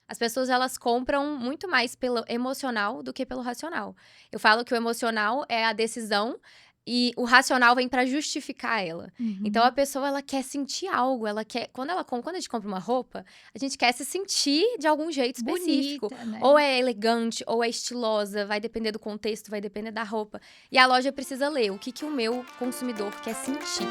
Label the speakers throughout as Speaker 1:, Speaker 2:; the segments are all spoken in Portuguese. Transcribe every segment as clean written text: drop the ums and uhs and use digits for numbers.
Speaker 1: As pessoas, elas compram muito mais pelo emocional do que pelo racional. Eu falo que o emocional é a decisão e o racional vem pra justificar ela. Então a
Speaker 2: Uhum.
Speaker 1: pessoa, ela quer sentir algo, ela quer quando a gente compra uma roupa, a gente quer se sentir de algum jeito específico.
Speaker 2: Bonita, né?
Speaker 1: Ou é elegante, ou é estilosa, vai depender do contexto, vai depender da roupa. E a loja precisa ler o que que o meu consumidor quer sentir.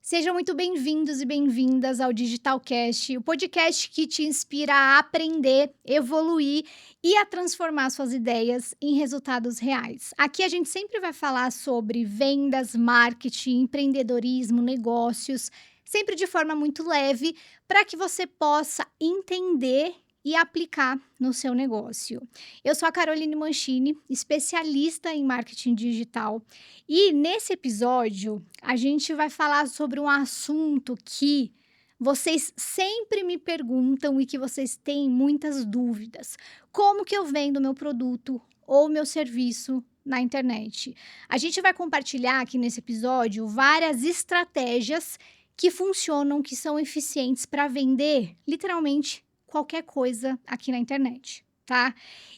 Speaker 2: Sejam muito bem-vindos e bem-vindas ao Digitalcast, o podcast que te inspira a aprender, evoluir e a transformar suas ideias em resultados reais. Aqui a gente sempre vai falar sobre vendas, marketing, empreendedorismo, negócios, sempre de forma muito leve, para que você possa entender e aplicar no seu negócio. Eu sou a Caroline Mancini, especialista em marketing digital, e nesse episódio a gente vai falar sobre um assunto que vocês sempre me perguntam e que vocês têm muitas dúvidas. Como que eu vendo meu produto ou meu serviço na internet? A gente vai compartilhar aqui nesse episódio várias estratégias que funcionam, que são eficientes para vender literalmente qualquer coisa aqui na internet, tá?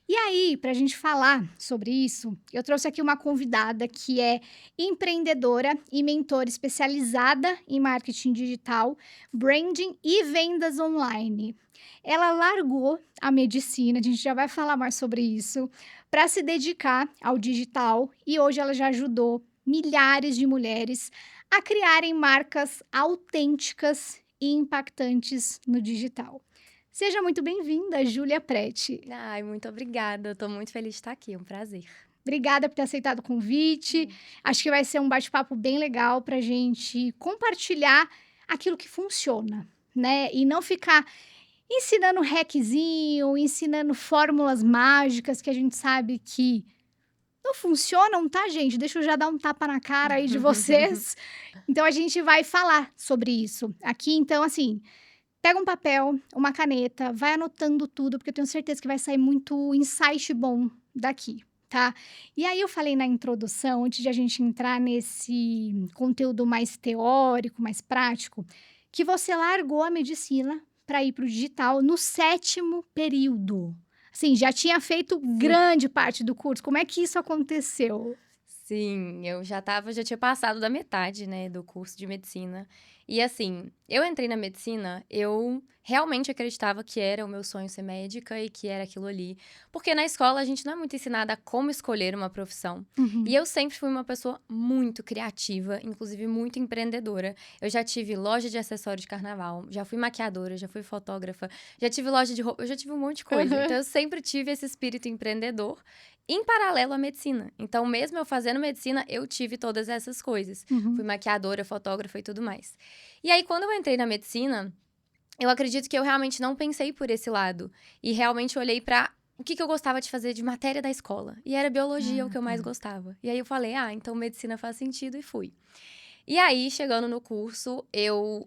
Speaker 2: E aí, para a gente falar sobre isso, eu trouxe aqui uma convidada que é empreendedora e mentora especializada em marketing digital, branding e vendas online. Ela largou a medicina, a gente já vai falar mais sobre isso, para se dedicar ao digital e hoje ela já ajudou milhares de mulheres a criarem marcas autênticas e impactantes no digital. Seja muito bem-vinda, Júlia Preti.
Speaker 1: Ai, muito obrigada, eu tô muito feliz de estar aqui, é um prazer.
Speaker 2: Obrigada por ter aceitado o convite. Acho que vai ser um bate-papo bem legal para a gente compartilhar aquilo que funciona, né? E não ficar ensinando hackzinho, ensinando fórmulas mágicas que a gente sabe que não funcionam, tá, gente? Deixa eu já dar um tapa na cara aí de vocês. Então a gente vai falar sobre isso aqui. Então, assim, pega um papel, uma caneta, vai anotando tudo, porque eu tenho certeza que vai sair muito insight bom daqui, tá? E aí eu falei na introdução, antes de a gente entrar nesse conteúdo mais teórico, mais prático, que você largou a medicina para ir para o digital no 7º período. Assim, já tinha feito
Speaker 1: Sim.
Speaker 2: grande parte do curso. Como é que isso aconteceu?
Speaker 1: Sim, eu já tinha passado da metade, né, do curso de medicina. E assim, eu entrei na medicina, eu realmente acreditava que era o meu sonho ser médica e que era aquilo ali. Porque na escola a gente não é muito ensinada a como escolher uma profissão. E
Speaker 2: Uhum.
Speaker 1: eu sempre fui uma pessoa muito criativa, inclusive muito empreendedora. Eu já tive loja de acessórios de carnaval, já fui maquiadora, já fui fotógrafa, já tive loja de roupa, eu já tive um monte de coisa.
Speaker 2: Aham.
Speaker 1: Então eu sempre tive esse espírito empreendedor em paralelo à medicina. Então, mesmo eu fazendo medicina, eu tive todas essas coisas. Fui
Speaker 2: Uhum.
Speaker 1: maquiadora, fotógrafa e tudo mais. E aí, quando eu entrei na medicina, eu acredito que eu realmente não pensei por esse lado. E realmente olhei pra o que eu gostava de fazer de matéria da escola. E era biologia o
Speaker 2: Ah,
Speaker 1: que eu mais
Speaker 2: tá.
Speaker 1: gostava. E aí eu falei, então medicina faz sentido e fui. E aí, chegando no curso,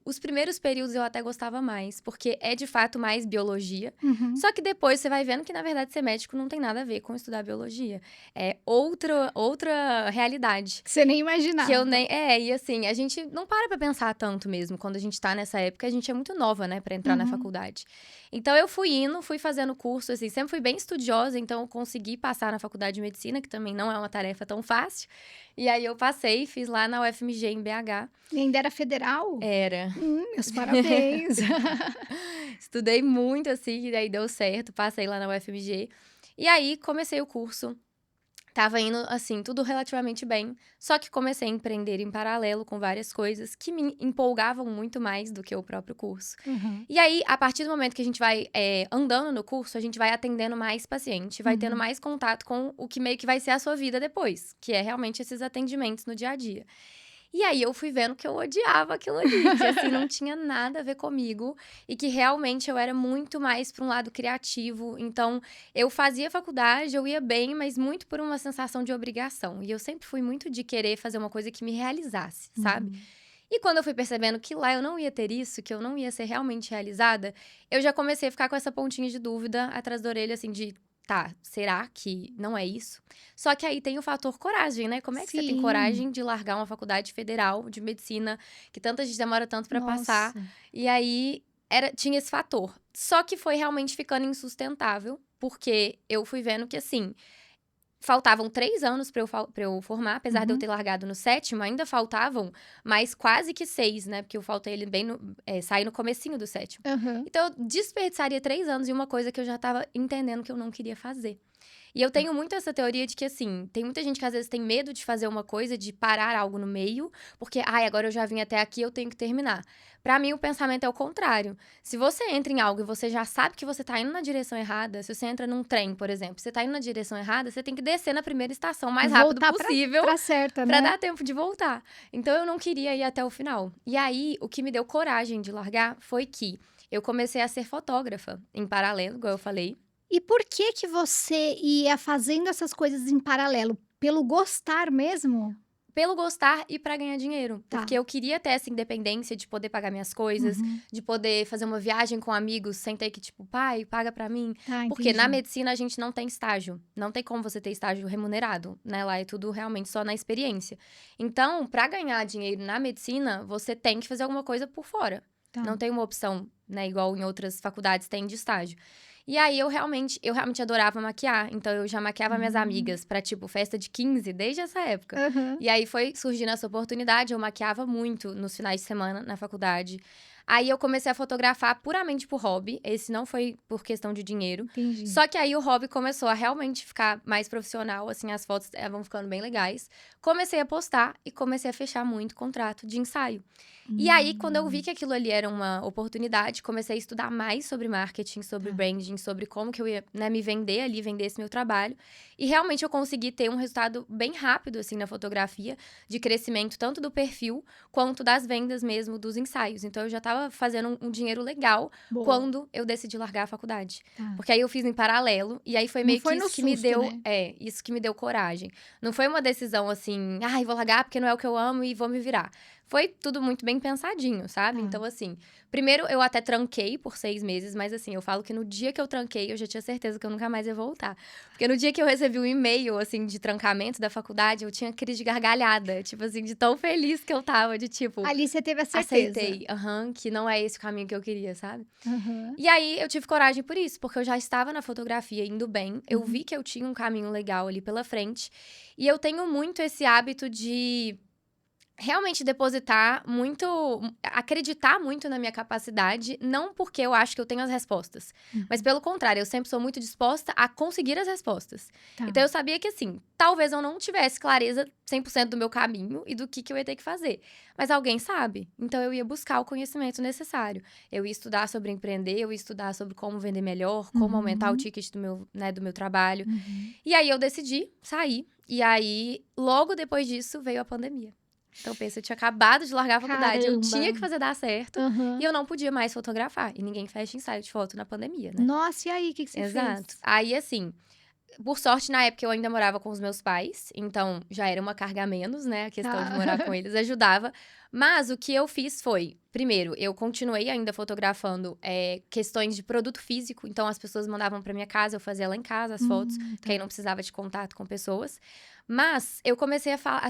Speaker 1: os primeiros períodos eu até gostava mais, porque é de fato mais biologia.
Speaker 2: Uhum.
Speaker 1: Só que depois você vai vendo que, na verdade, ser médico não tem nada a ver com estudar biologia. É outra realidade.
Speaker 2: Que você nem
Speaker 1: Que eu
Speaker 2: imaginava.
Speaker 1: nem. E assim, a gente não para pra pensar tanto mesmo. Quando a gente tá nessa época, a gente é muito nova, né, pra entrar na
Speaker 2: Uhum.
Speaker 1: faculdade. Então eu fui fazendo curso, assim, sempre fui bem estudiosa, então eu consegui passar na faculdade de medicina, que também não é uma tarefa tão fácil. E aí eu passei, fiz lá na UFMG em BH.
Speaker 2: E ainda era federal?
Speaker 1: Era.
Speaker 2: Meus parabéns.
Speaker 1: Estudei muito, assim, e daí deu certo, passei lá na UFMG. E aí comecei o curso. Tava indo, assim, tudo relativamente bem. Só que comecei a empreender em paralelo com várias coisas que me empolgavam muito mais do que o próprio curso.
Speaker 2: Uhum,
Speaker 1: E aí, a partir do momento que a gente vai andando no curso, a gente vai atendendo mais paciente, vai tendo
Speaker 2: uhum.
Speaker 1: mais contato com o que meio que vai ser a sua vida depois, que é realmente esses atendimentos no dia a dia. E aí eu fui vendo que eu odiava aquilo ali, que assim não tinha nada a ver comigo e que realmente eu era muito mais para um lado criativo. Então, eu fazia faculdade, eu ia bem, mas muito por uma sensação de obrigação. E eu sempre fui muito de querer fazer uma coisa que me realizasse, sabe?
Speaker 2: Uhum.
Speaker 1: E quando eu fui percebendo que lá eu não ia ter isso, que eu não ia ser realmente realizada, eu já comecei a ficar com essa pontinha de dúvida atrás da orelha, assim, de tá, será que não é isso? Só que aí tem o fator coragem, né? Como é que você tem
Speaker 2: Sim.
Speaker 1: coragem de largar uma faculdade federal de medicina, que tanta gente demora tanto pra passar?
Speaker 2: Nossa.
Speaker 1: E aí, tinha esse fator. Só que foi realmente ficando insustentável, porque eu fui vendo que, assim, faltavam 3 anos pra eu formar, apesar de eu
Speaker 2: Uhum.
Speaker 1: ter largado no 7º, ainda faltavam mais quase que 6, né? Porque eu faltei ele saí no comecinho do 7º.
Speaker 2: Aham.
Speaker 1: Então, eu desperdiçaria 3 anos em uma coisa que eu já estava entendendo que eu não queria fazer. E eu tenho muito essa teoria de que, assim, tem muita gente que às vezes tem medo de fazer uma coisa, de parar algo no meio, porque, ai, agora eu já vim até aqui, eu tenho que terminar. Pra mim, o pensamento é o contrário. Se você entra em algo e você já sabe que você tá indo na direção errada, se você entra num trem, por exemplo, você tá indo na direção errada, você tem que descer na primeira estação o mais rápido
Speaker 2: Voltar
Speaker 1: possível
Speaker 2: pra certa,
Speaker 1: pra
Speaker 2: né?
Speaker 1: dar tempo de voltar. Então, eu não queria ir até o final. E aí, o que me deu coragem de largar foi que eu comecei a ser fotógrafa em paralelo, igual eu falei.
Speaker 2: E por que que você ia fazendo essas coisas em paralelo? Pelo gostar mesmo?
Speaker 1: Pelo gostar e pra ganhar dinheiro.
Speaker 2: Tá.
Speaker 1: Porque eu queria ter essa independência de poder pagar minhas coisas,
Speaker 2: Uhum.
Speaker 1: de poder fazer uma viagem com amigos sem ter que, tipo, pai, paga pra mim.
Speaker 2: Tá,
Speaker 1: Porque na
Speaker 2: entendi.
Speaker 1: medicina a gente não tem estágio. Não tem como você ter estágio remunerado, né? Lá é tudo realmente só na experiência. Então, pra ganhar dinheiro na medicina, você tem que fazer alguma coisa por fora.
Speaker 2: Tá.
Speaker 1: Não tem uma opção, né? Igual em outras faculdades tem de estágio. E aí, eu realmente adorava maquiar. Então, eu já maquiava minhas amigas pra, tipo, festa de 15, desde essa época.
Speaker 2: Aham.
Speaker 1: E aí, foi surgindo essa oportunidade. Eu maquiava muito nos finais de semana na faculdade. Aí, eu comecei a fotografar puramente por hobby. Esse não foi por questão de dinheiro.
Speaker 2: Entendi.
Speaker 1: Só que aí, o hobby começou a realmente ficar mais profissional. Assim, as fotos vão ficando bem legais. Comecei a postar e comecei a fechar muito contrato de ensaio. E aí, quando eu vi que aquilo ali era uma oportunidade, comecei a estudar mais sobre marketing, sobre
Speaker 2: Tá.
Speaker 1: branding, sobre como que eu ia, né, me vender ali, vender esse meu trabalho. E realmente eu consegui ter um resultado bem rápido, assim, na fotografia, de crescimento tanto do perfil, quanto das vendas mesmo, dos ensaios. Então, eu já tava fazendo um dinheiro legal
Speaker 2: Boa.
Speaker 1: quando eu decidi largar a faculdade.
Speaker 2: Tá.
Speaker 1: Porque aí eu fiz em paralelo, e aí foi
Speaker 2: Não
Speaker 1: meio
Speaker 2: foi
Speaker 1: que
Speaker 2: no
Speaker 1: isso que me
Speaker 2: susto,
Speaker 1: deu,
Speaker 2: né?
Speaker 1: isso que me deu coragem. Não foi uma decisão assim, ai, vou largar porque não é o que eu amo e vou me virar. Foi tudo muito bem pensadinho, sabe?
Speaker 2: Tá.
Speaker 1: Então, assim, primeiro eu até tranquei por 6 meses, mas assim, eu falo que no dia que eu tranquei, eu já tinha certeza que eu nunca mais ia voltar. Porque no dia que eu recebi um e-mail, assim, de trancamento da faculdade, eu tinha crise de gargalhada. Tipo assim, de tão feliz que eu tava, de tipo,
Speaker 2: Ali você teve a certeza.
Speaker 1: aceitei, que não é esse o caminho que eu queria, sabe?
Speaker 2: Aham.
Speaker 1: E aí, eu tive coragem por isso, porque eu já estava na fotografia indo bem, eu
Speaker 2: Uhum.
Speaker 1: vi que eu tinha um caminho legal ali pela frente, e eu tenho muito esse hábito de realmente depositar muito, acreditar muito na minha capacidade, não porque eu acho que eu tenho as respostas, mas pelo contrário, eu sempre sou muito disposta a conseguir as respostas.
Speaker 2: Tá.
Speaker 1: Então eu sabia que assim, talvez eu não tivesse clareza 100% do meu caminho e do que eu ia ter que fazer, mas alguém sabe. Então eu ia buscar o conhecimento necessário. Eu ia estudar sobre empreender, eu ia estudar sobre como vender melhor, como aumentar o ticket do meu trabalho.
Speaker 2: Uhum.
Speaker 1: E aí eu decidi sair, e aí logo depois disso veio a pandemia. Então, pensa, eu tinha acabado de largar a faculdade, eu tinha
Speaker 2: Caramba.
Speaker 1: que fazer dar certo,
Speaker 2: Aham.
Speaker 1: e eu não podia mais fotografar. E ninguém fecha ensaio de foto na pandemia, né?
Speaker 2: Nossa, e aí, o que que você
Speaker 1: Exato.
Speaker 2: fez?
Speaker 1: Aí, assim, por sorte, na época eu ainda morava com os meus pais, então já era uma carga a menos, né? A questão de
Speaker 2: Tá.
Speaker 1: morar com eles ajudava. Mas o que eu fiz foi, primeiro, eu continuei ainda fotografando questões de produto físico, então as pessoas mandavam pra minha casa, eu fazia lá em casa as fotos, porque aí não precisava de contato com pessoas. Mas eu comecei a falar,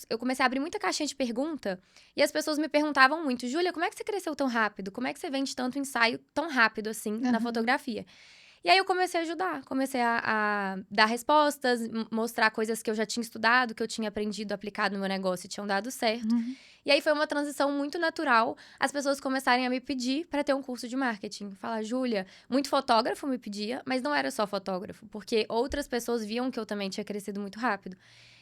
Speaker 1: eu comecei a abrir muita caixinha de pergunta, e as pessoas me perguntavam muito, Júlia, como é que você cresceu tão rápido? Como é que você vende tanto ensaio tão rápido assim na
Speaker 2: Aham.
Speaker 1: fotografia? E aí eu comecei a ajudar, comecei a dar respostas, mostrar coisas que eu já tinha estudado, que eu tinha aprendido, aplicado no meu negócio e tinham dado certo.
Speaker 2: Uhum.
Speaker 1: E aí foi uma transição muito natural, as pessoas começarem a me pedir para ter um curso de marketing. Falar, Júlia, muito fotógrafo me pedia, mas não era só fotógrafo, porque outras pessoas viam que eu também tinha crescido muito rápido.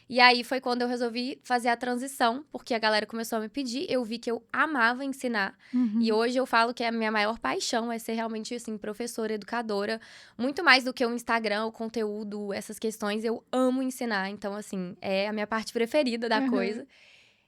Speaker 1: E aí foi quando eu resolvi fazer a transição, porque a galera começou a me pedir, eu vi que eu amava ensinar.
Speaker 2: Uhum.
Speaker 1: E hoje eu falo que a minha maior paixão é ser realmente, assim, professora, educadora. Muito mais do que o Instagram, o conteúdo, essas questões, eu amo ensinar. Então, assim, é a minha parte preferida da
Speaker 2: Aham.
Speaker 1: coisa.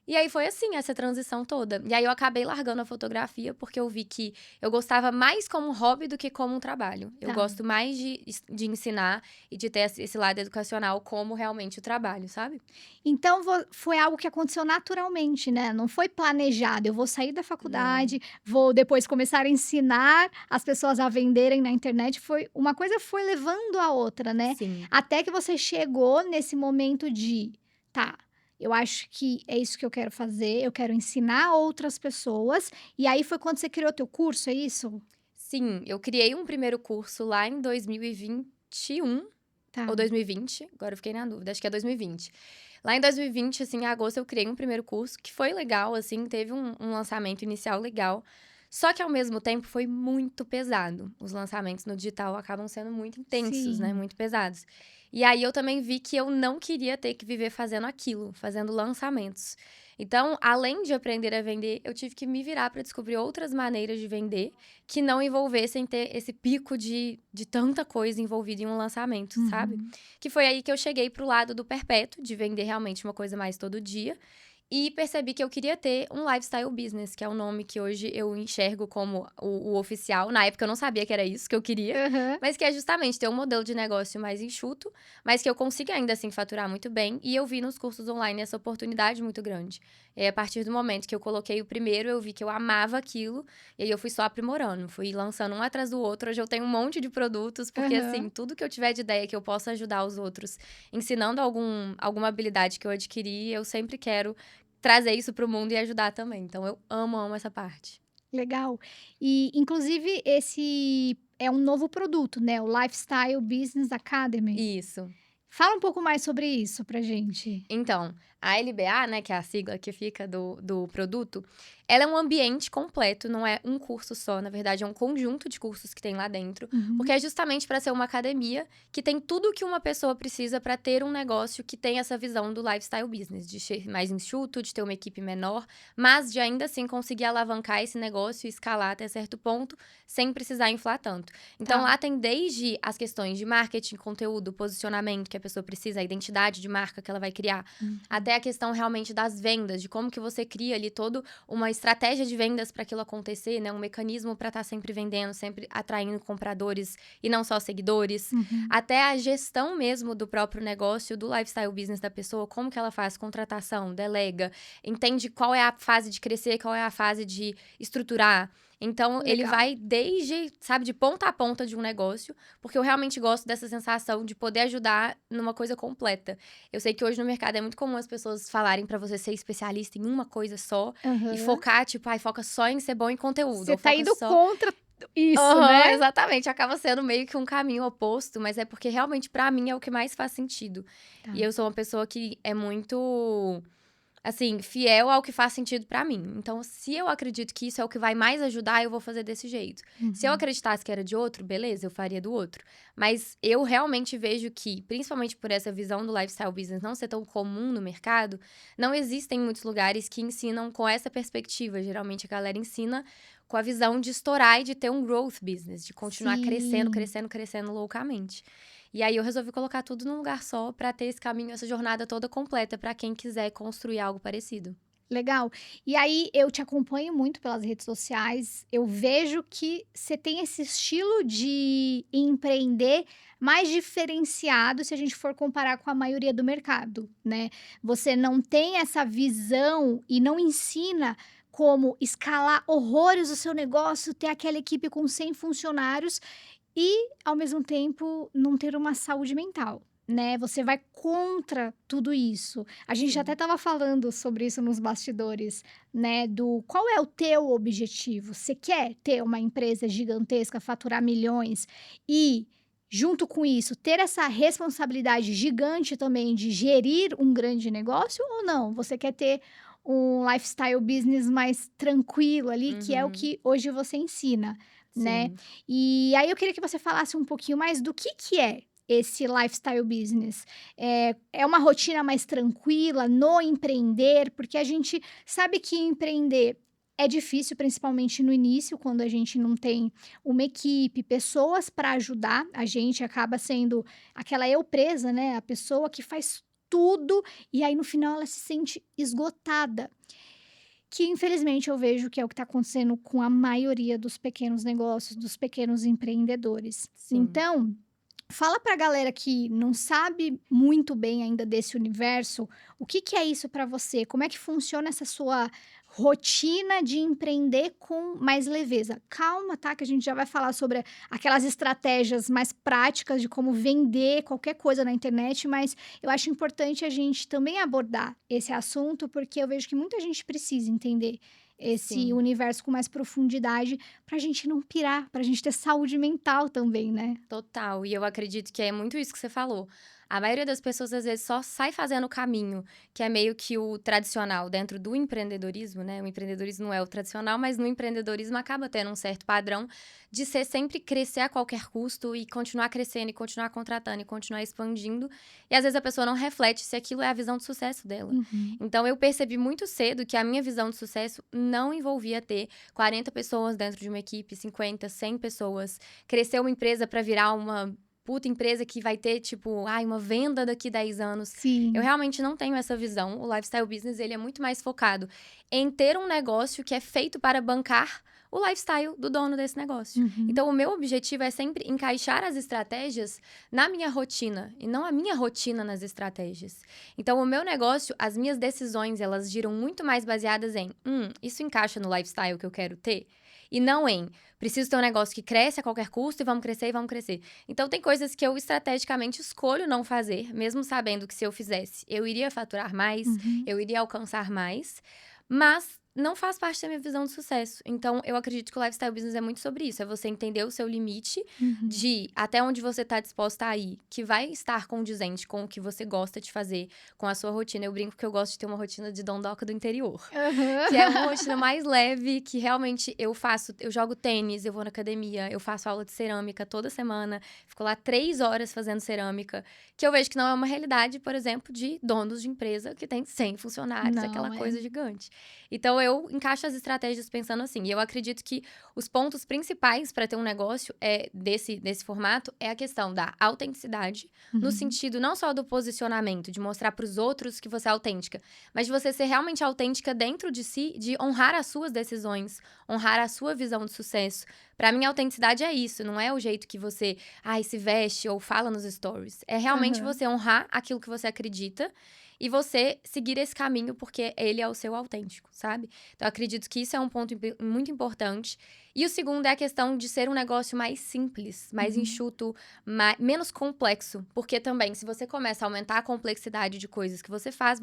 Speaker 1: E aí foi assim, essa transição toda. E aí eu acabei largando a fotografia, porque eu vi que eu gostava mais como hobby do que como um trabalho. Eu
Speaker 2: Tá.
Speaker 1: gosto mais de ensinar e de ter esse lado educacional como realmente o trabalho, sabe?
Speaker 2: Então foi algo que aconteceu naturalmente, né, não foi planejado, eu vou sair da
Speaker 1: Não.
Speaker 2: faculdade, vou depois começar a ensinar as pessoas a venderem na internet, foi uma coisa foi levando a outra, né,
Speaker 1: Sim.
Speaker 2: até que você chegou nesse momento de: "Tá, eu acho que é isso que eu quero fazer, eu quero ensinar outras pessoas", e aí foi quando você criou teu curso, é isso?
Speaker 1: Sim, eu criei um primeiro curso lá em 2021
Speaker 2: Tá.
Speaker 1: ou 2020, agora eu fiquei na dúvida, acho que é 2020. Lá em 2020, assim, em agosto, eu criei um primeiro curso que foi legal, assim, teve um lançamento inicial legal. Só que, ao mesmo tempo, foi muito pesado. Os lançamentos no digital acabam sendo muito intensos, né?
Speaker 2: Sim.
Speaker 1: Muito pesados. E aí, eu também vi que eu não queria ter que viver fazendo aquilo, fazendo lançamentos. Então, além de aprender a vender, eu tive que me virar para descobrir outras maneiras de vender que não envolvessem ter esse pico de tanta coisa envolvida em um lançamento, sabe?
Speaker 2: Uhum.
Speaker 1: Que foi aí que eu cheguei pro lado do perpétuo, de vender realmente uma coisa mais todo dia. E percebi que eu queria ter um lifestyle business, que é o nome que hoje eu enxergo como o oficial. Na época eu não sabia que era isso que eu queria,
Speaker 2: Aham.
Speaker 1: mas que é justamente ter um modelo de negócio mais enxuto, mas que eu consiga ainda assim faturar muito bem. E eu vi nos cursos online essa oportunidade muito grande. E aí, a partir do momento que eu coloquei o primeiro, eu vi que eu amava aquilo, e aí eu fui só aprimorando, fui lançando um atrás do outro. Hoje eu tenho um monte de produtos, porque assim,
Speaker 2: Aham.
Speaker 1: tudo que eu tiver de ideia que eu possa ajudar os outros, ensinando alguma habilidade que eu adquiri, eu sempre quero trazer isso para o mundo e ajudar também. Então eu amo essa parte.
Speaker 2: Legal. E, inclusive, esse é um novo produto, né, o Lifestyle Business Academy.
Speaker 1: Isso.
Speaker 2: Fala um pouco mais sobre isso pra gente.
Speaker 1: Então, a LBA, né, que é a sigla que fica do produto, ela é um ambiente completo, não é um curso só, na verdade é um conjunto de cursos que tem lá dentro, porque
Speaker 2: Uhum.
Speaker 1: é justamente para ser uma academia que tem tudo que uma pessoa precisa para ter um negócio que tem essa visão do lifestyle business, de ser mais enxuto, de ter uma equipe menor, mas de ainda assim conseguir alavancar esse negócio e escalar até certo ponto, sem precisar inflar tanto. Então
Speaker 2: Tá.
Speaker 1: lá tem desde as questões de marketing, conteúdo, posicionamento que a pessoa precisa, a identidade de marca que ela vai criar,
Speaker 2: Uhum.
Speaker 1: até a questão realmente das vendas, de como que você cria ali toda uma estratégia de vendas para aquilo acontecer, né? Um mecanismo para estar sempre vendendo, sempre atraindo compradores e não só seguidores.
Speaker 2: Uhum.
Speaker 1: Até a gestão mesmo do próprio negócio, do lifestyle business da pessoa, como que ela faz contratação, delega, entende qual é a fase de crescer, qual é a fase de estruturar. Então, ele
Speaker 2: Legal.
Speaker 1: vai desde, sabe, de ponta a ponta de um negócio, porque eu realmente gosto dessa sensação de poder ajudar numa coisa completa. Eu sei que hoje no mercado é muito comum as pessoas falarem pra você ser especialista em uma coisa só e
Speaker 2: Aham.
Speaker 1: focar, tipo, ai, foca só em ser bom em conteúdo,
Speaker 2: Você
Speaker 1: ou
Speaker 2: tá
Speaker 1: foca
Speaker 2: indo
Speaker 1: só.
Speaker 2: contra isso,
Speaker 1: Aham,
Speaker 2: né?
Speaker 1: exatamente. Acaba sendo meio que um caminho oposto, mas é porque realmente pra mim é o que mais faz sentido.
Speaker 2: Tá.
Speaker 1: E eu sou uma pessoa que é muito, assim, fiel ao que faz sentido pra mim. Então, se eu acredito que isso é o que vai mais ajudar, eu vou fazer desse jeito. Se eu
Speaker 2: Uhum.
Speaker 1: acreditasse que era de outro, beleza, eu faria do outro. Mas eu realmente vejo que, principalmente por essa visão do lifestyle business não ser tão comum no mercado, não existem muitos lugares que ensinam com essa perspectiva. Geralmente a galera ensina com a visão de estourar e de ter um growth business, de continuar crescendo,
Speaker 2: Sim.
Speaker 1: crescendo, crescendo loucamente. E aí eu resolvi colocar tudo num lugar só pra ter esse caminho, essa jornada toda completa pra quem quiser construir algo parecido.
Speaker 2: Legal. E aí, eu te acompanho muito pelas redes sociais, eu vejo que você tem esse estilo de empreender mais diferenciado se a gente for comparar com a maioria do mercado, né. Você não tem essa visão e não ensina como escalar horrores o seu negócio, ter aquela equipe com 100 funcionários e, ao mesmo tempo, não ter uma saúde mental, né, você vai contra tudo isso. A gente até
Speaker 1: Sim.
Speaker 2: estava falando sobre isso nos bastidores, né, do qual é o teu objetivo? Você quer ter uma empresa gigantesca, faturar milhões e, junto com isso, ter essa responsabilidade gigante também de gerir um grande negócio ou não? Você quer ter um lifestyle business mais tranquilo ali, que é o
Speaker 1: Uhum.
Speaker 2: que hoje você ensina, né?
Speaker 1: Sim.
Speaker 2: E aí eu queria que você falasse um pouquinho mais do que é esse lifestyle business. É uma rotina mais tranquila no empreender? Porque a gente sabe que empreender é difícil, principalmente no início, quando a gente não tem uma equipe, pessoas para ajudar, a gente acaba sendo aquela eu presa, né, a pessoa que faz tudo, e aí no final ela se sente esgotada. Que infelizmente eu vejo que é o que está acontecendo com a maioria dos pequenos negócios, dos pequenos empreendedores.
Speaker 1: Sim.
Speaker 2: Então, fala pra galera que não sabe muito bem ainda desse universo, o que que é isso pra você? Como é que funciona essa sua rotina de empreender com mais leveza? Calma, tá? Que a gente já vai falar sobre aquelas estratégias mais práticas de como vender qualquer coisa na internet, mas eu acho importante a gente também abordar esse assunto, porque eu vejo que muita gente precisa entender esse
Speaker 1: Sim.
Speaker 2: universo com mais profundidade pra gente não pirar, pra gente ter saúde mental também, né?
Speaker 1: Total, e eu acredito que é muito isso que você falou. A maioria das pessoas, às vezes, só sai fazendo o caminho, que é meio que o tradicional dentro do empreendedorismo, né? O empreendedorismo não é o tradicional, mas no empreendedorismo acaba tendo um certo padrão de ser sempre crescer a qualquer custo e continuar crescendo, e continuar contratando, e continuar expandindo. E às vezes a pessoa não reflete se aquilo é a visão de sucesso dela.
Speaker 2: Uhum.
Speaker 1: Então eu percebi muito cedo que a minha visão de sucesso não envolvia ter 40 pessoas dentro de uma equipe, 50, 100 pessoas, crescer uma empresa para virar uma puta empresa que vai ter, tipo, ai, uma venda daqui 10 anos. Eu
Speaker 2: Sim.
Speaker 1: realmente não tenho essa visão. O lifestyle business, ele é muito mais focado em ter um negócio que é feito para bancar o lifestyle do dono desse negócio.
Speaker 2: Uhum.
Speaker 1: Então, o meu objetivo é sempre encaixar as estratégias na minha rotina e não a minha rotina nas estratégias. Então, o meu negócio, as minhas decisões, elas giram muito mais baseadas em, isso encaixa no lifestyle que eu quero ter? E não em, preciso ter um negócio que cresce a qualquer custo e vamos crescer e vamos crescer. Então, tem coisas que eu estrategicamente escolho não fazer, mesmo sabendo que se eu fizesse, eu iria faturar mais,
Speaker 2: Uhum.
Speaker 1: eu iria alcançar mais, mas não faz parte da minha visão de sucesso. Então, eu acredito que o lifestyle business é muito sobre isso. É você entender o seu limite
Speaker 2: Uhum.
Speaker 1: de até onde você está disposta a ir, que vai estar condizente com o que você gosta de fazer, com a sua rotina. Eu brinco que eu gosto de ter uma rotina de dondoca do interior. Que é uma
Speaker 2: Aham.
Speaker 1: rotina mais leve, que realmente eu jogo tênis, eu vou na academia, eu faço aula de cerâmica toda semana, fico lá 3 horas fazendo cerâmica, que eu vejo que não é uma realidade, por exemplo, de donos de empresa que tem 100 funcionários, aquela
Speaker 2: Não, é.
Speaker 1: coisa gigante. Então, eu encaixo as estratégias pensando assim, e eu acredito que os pontos principais para ter um negócio desse formato é a questão da autenticidade, no
Speaker 2: Uhum.
Speaker 1: sentido não só do posicionamento, de mostrar para os outros que você é autêntica, mas de você ser realmente autêntica dentro de si, de honrar as suas decisões, honrar a sua visão de sucesso. Pra mim, a autenticidade é isso, não é o jeito que você, se veste ou fala nos stories. É realmente
Speaker 2: Aham.
Speaker 1: você honrar aquilo que você acredita e você seguir esse caminho porque ele é o seu autêntico, sabe? Então, eu acredito que isso é um ponto muito importante. E o segundo é a questão de ser um negócio mais simples, mais
Speaker 2: Uhum.
Speaker 1: enxuto, menos complexo. Porque também, se você começa a aumentar a complexidade de coisas que você faz,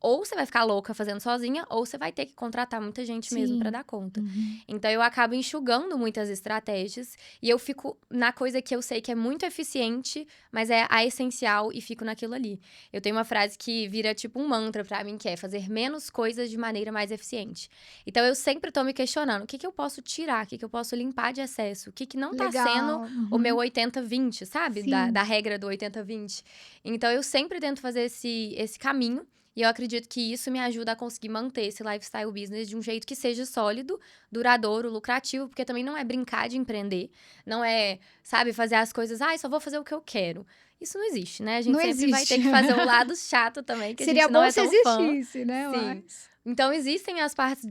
Speaker 1: ou você vai ficar louca fazendo sozinha, ou você vai ter que contratar muita gente mesmo pra
Speaker 2: Sim.
Speaker 1: dar conta.
Speaker 2: Uhum.
Speaker 1: Então, eu acabo enxugando muitas estratégias e eu fico na coisa que eu sei que é muito eficiente, mas é a essencial e fico naquilo ali. Eu tenho uma frase que vira tipo um mantra pra mim, que é fazer menos coisas de maneira mais eficiente. Então, eu sempre tô me questionando, o que que eu posso tirar, o que que eu posso limpar de excesso, o que que não tá sendo
Speaker 2: Legal.
Speaker 1: o meu
Speaker 2: Uhum.
Speaker 1: 80-20, sabe? Da,
Speaker 2: Sim.
Speaker 1: da regra do 80-20. Então, eu sempre tento fazer esse caminho. E eu acredito que isso me ajuda a conseguir manter esse lifestyle business de um jeito que seja sólido, duradouro, lucrativo, porque também não é brincar de empreender, não é, sabe, fazer as coisas, só vou fazer o que eu quero. Isso não existe, né? A gente
Speaker 2: Não
Speaker 1: sempre vai ter
Speaker 2: existe.
Speaker 1: que fazer o lado chato também, que a
Speaker 2: Seria
Speaker 1: gente não
Speaker 2: bom
Speaker 1: é
Speaker 2: se
Speaker 1: tão fã.
Speaker 2: existisse, né,
Speaker 1: Sim.
Speaker 2: mas
Speaker 1: Então, existem as partes,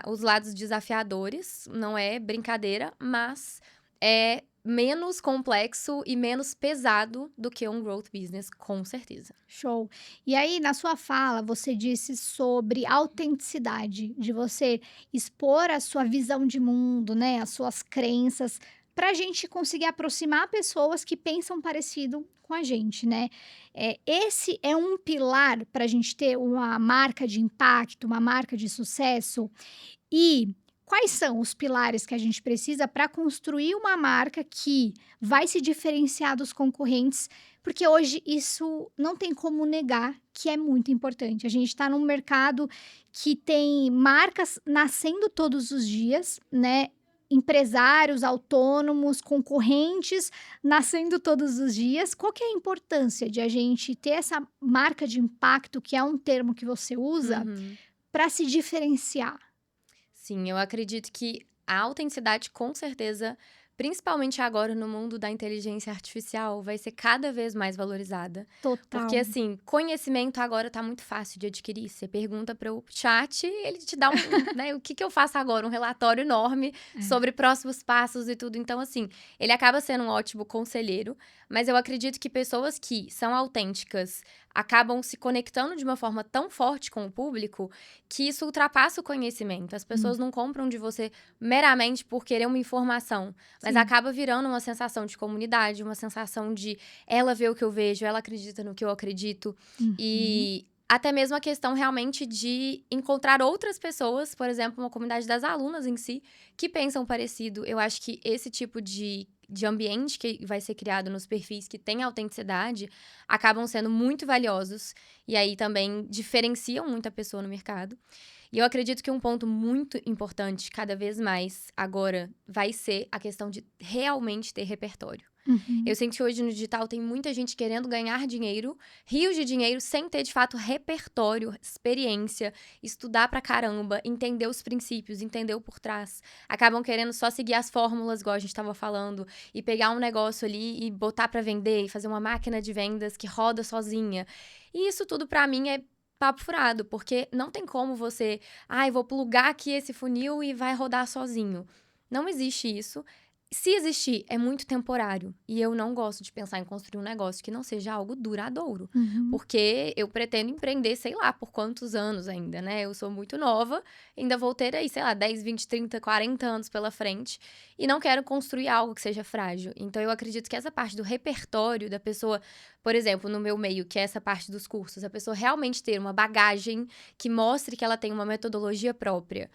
Speaker 1: os lados desafiadores, não é brincadeira, mas é menos complexo e menos pesado do que um growth business, com certeza.
Speaker 2: show. E aí, na sua fala, você disse sobre autenticidade, de você expor a sua visão de mundo, né, as suas crenças, para a gente conseguir aproximar pessoas que pensam parecido com a gente, né? Esse é um pilar para a gente ter uma marca de impacto, uma marca de sucesso. E quais são os pilares que a gente precisa para construir uma marca que vai se diferenciar dos concorrentes? Porque hoje isso não tem como negar que é muito importante. A gente está num mercado que tem marcas nascendo todos os dias, né? Empresários, autônomos, concorrentes nascendo todos os dias. Qual que é a importância de a gente ter essa marca de impacto, que é um termo que você usa,
Speaker 1: Uhum.
Speaker 2: para se diferenciar?
Speaker 1: Sim, eu acredito que a autenticidade, com certeza, principalmente agora no mundo da inteligência artificial, vai ser cada vez mais valorizada.
Speaker 2: Total.
Speaker 1: Porque, assim, conhecimento agora tá muito fácil de adquirir. Você pergunta para o chat, ele te dá né, o que eu faço agora? Um relatório enorme sobre próximos passos e tudo. Então, assim, ele acaba sendo um ótimo conselheiro, mas eu acredito que pessoas que são autênticas acabam se conectando de uma forma tão forte com o público que isso ultrapassa o conhecimento. As pessoas não compram de você meramente por querer uma informação, mas
Speaker 2: Sim.
Speaker 1: acaba virando uma sensação de comunidade, uma sensação de ela vê o que eu vejo, ela acredita no que eu acredito.
Speaker 2: Uhum.
Speaker 1: E até mesmo a questão realmente de encontrar outras pessoas, por exemplo, uma comunidade das alunas em si, que pensam parecido. Eu acho que esse tipo de ambiente que vai ser criado nos perfis que têm autenticidade acabam sendo muito valiosos e aí também diferenciam muito a pessoa no mercado. E eu acredito que um ponto muito importante, cada vez mais agora, vai ser a questão de realmente ter repertório.
Speaker 2: Uhum.
Speaker 1: Eu sinto que hoje no digital tem muita gente querendo ganhar dinheiro, rios de dinheiro, sem ter de fato repertório, experiência, estudar pra caramba, entender os princípios, entender o por trás. Acabam querendo só seguir as fórmulas, igual a gente tava falando, e pegar um negócio ali e botar pra vender, e fazer uma máquina de vendas que roda sozinha. E isso tudo pra mim é papo furado, porque não tem como você, eu vou plugar aqui esse funil e vai rodar sozinho. Não existe isso. Se existir, é muito temporário. E eu não gosto de pensar em construir um negócio que não seja algo duradouro.
Speaker 2: Uhum.
Speaker 1: Porque eu pretendo empreender, sei lá, por quantos anos ainda, né? Eu sou muito nova, ainda vou ter aí, sei lá, 10, 20, 30, 40 anos pela frente. E não quero construir algo que seja frágil. Então, eu acredito que essa parte do repertório da pessoa, por exemplo, no meu meio, que é essa parte dos cursos, a pessoa realmente ter uma bagagem que mostre que ela tem uma metodologia própria,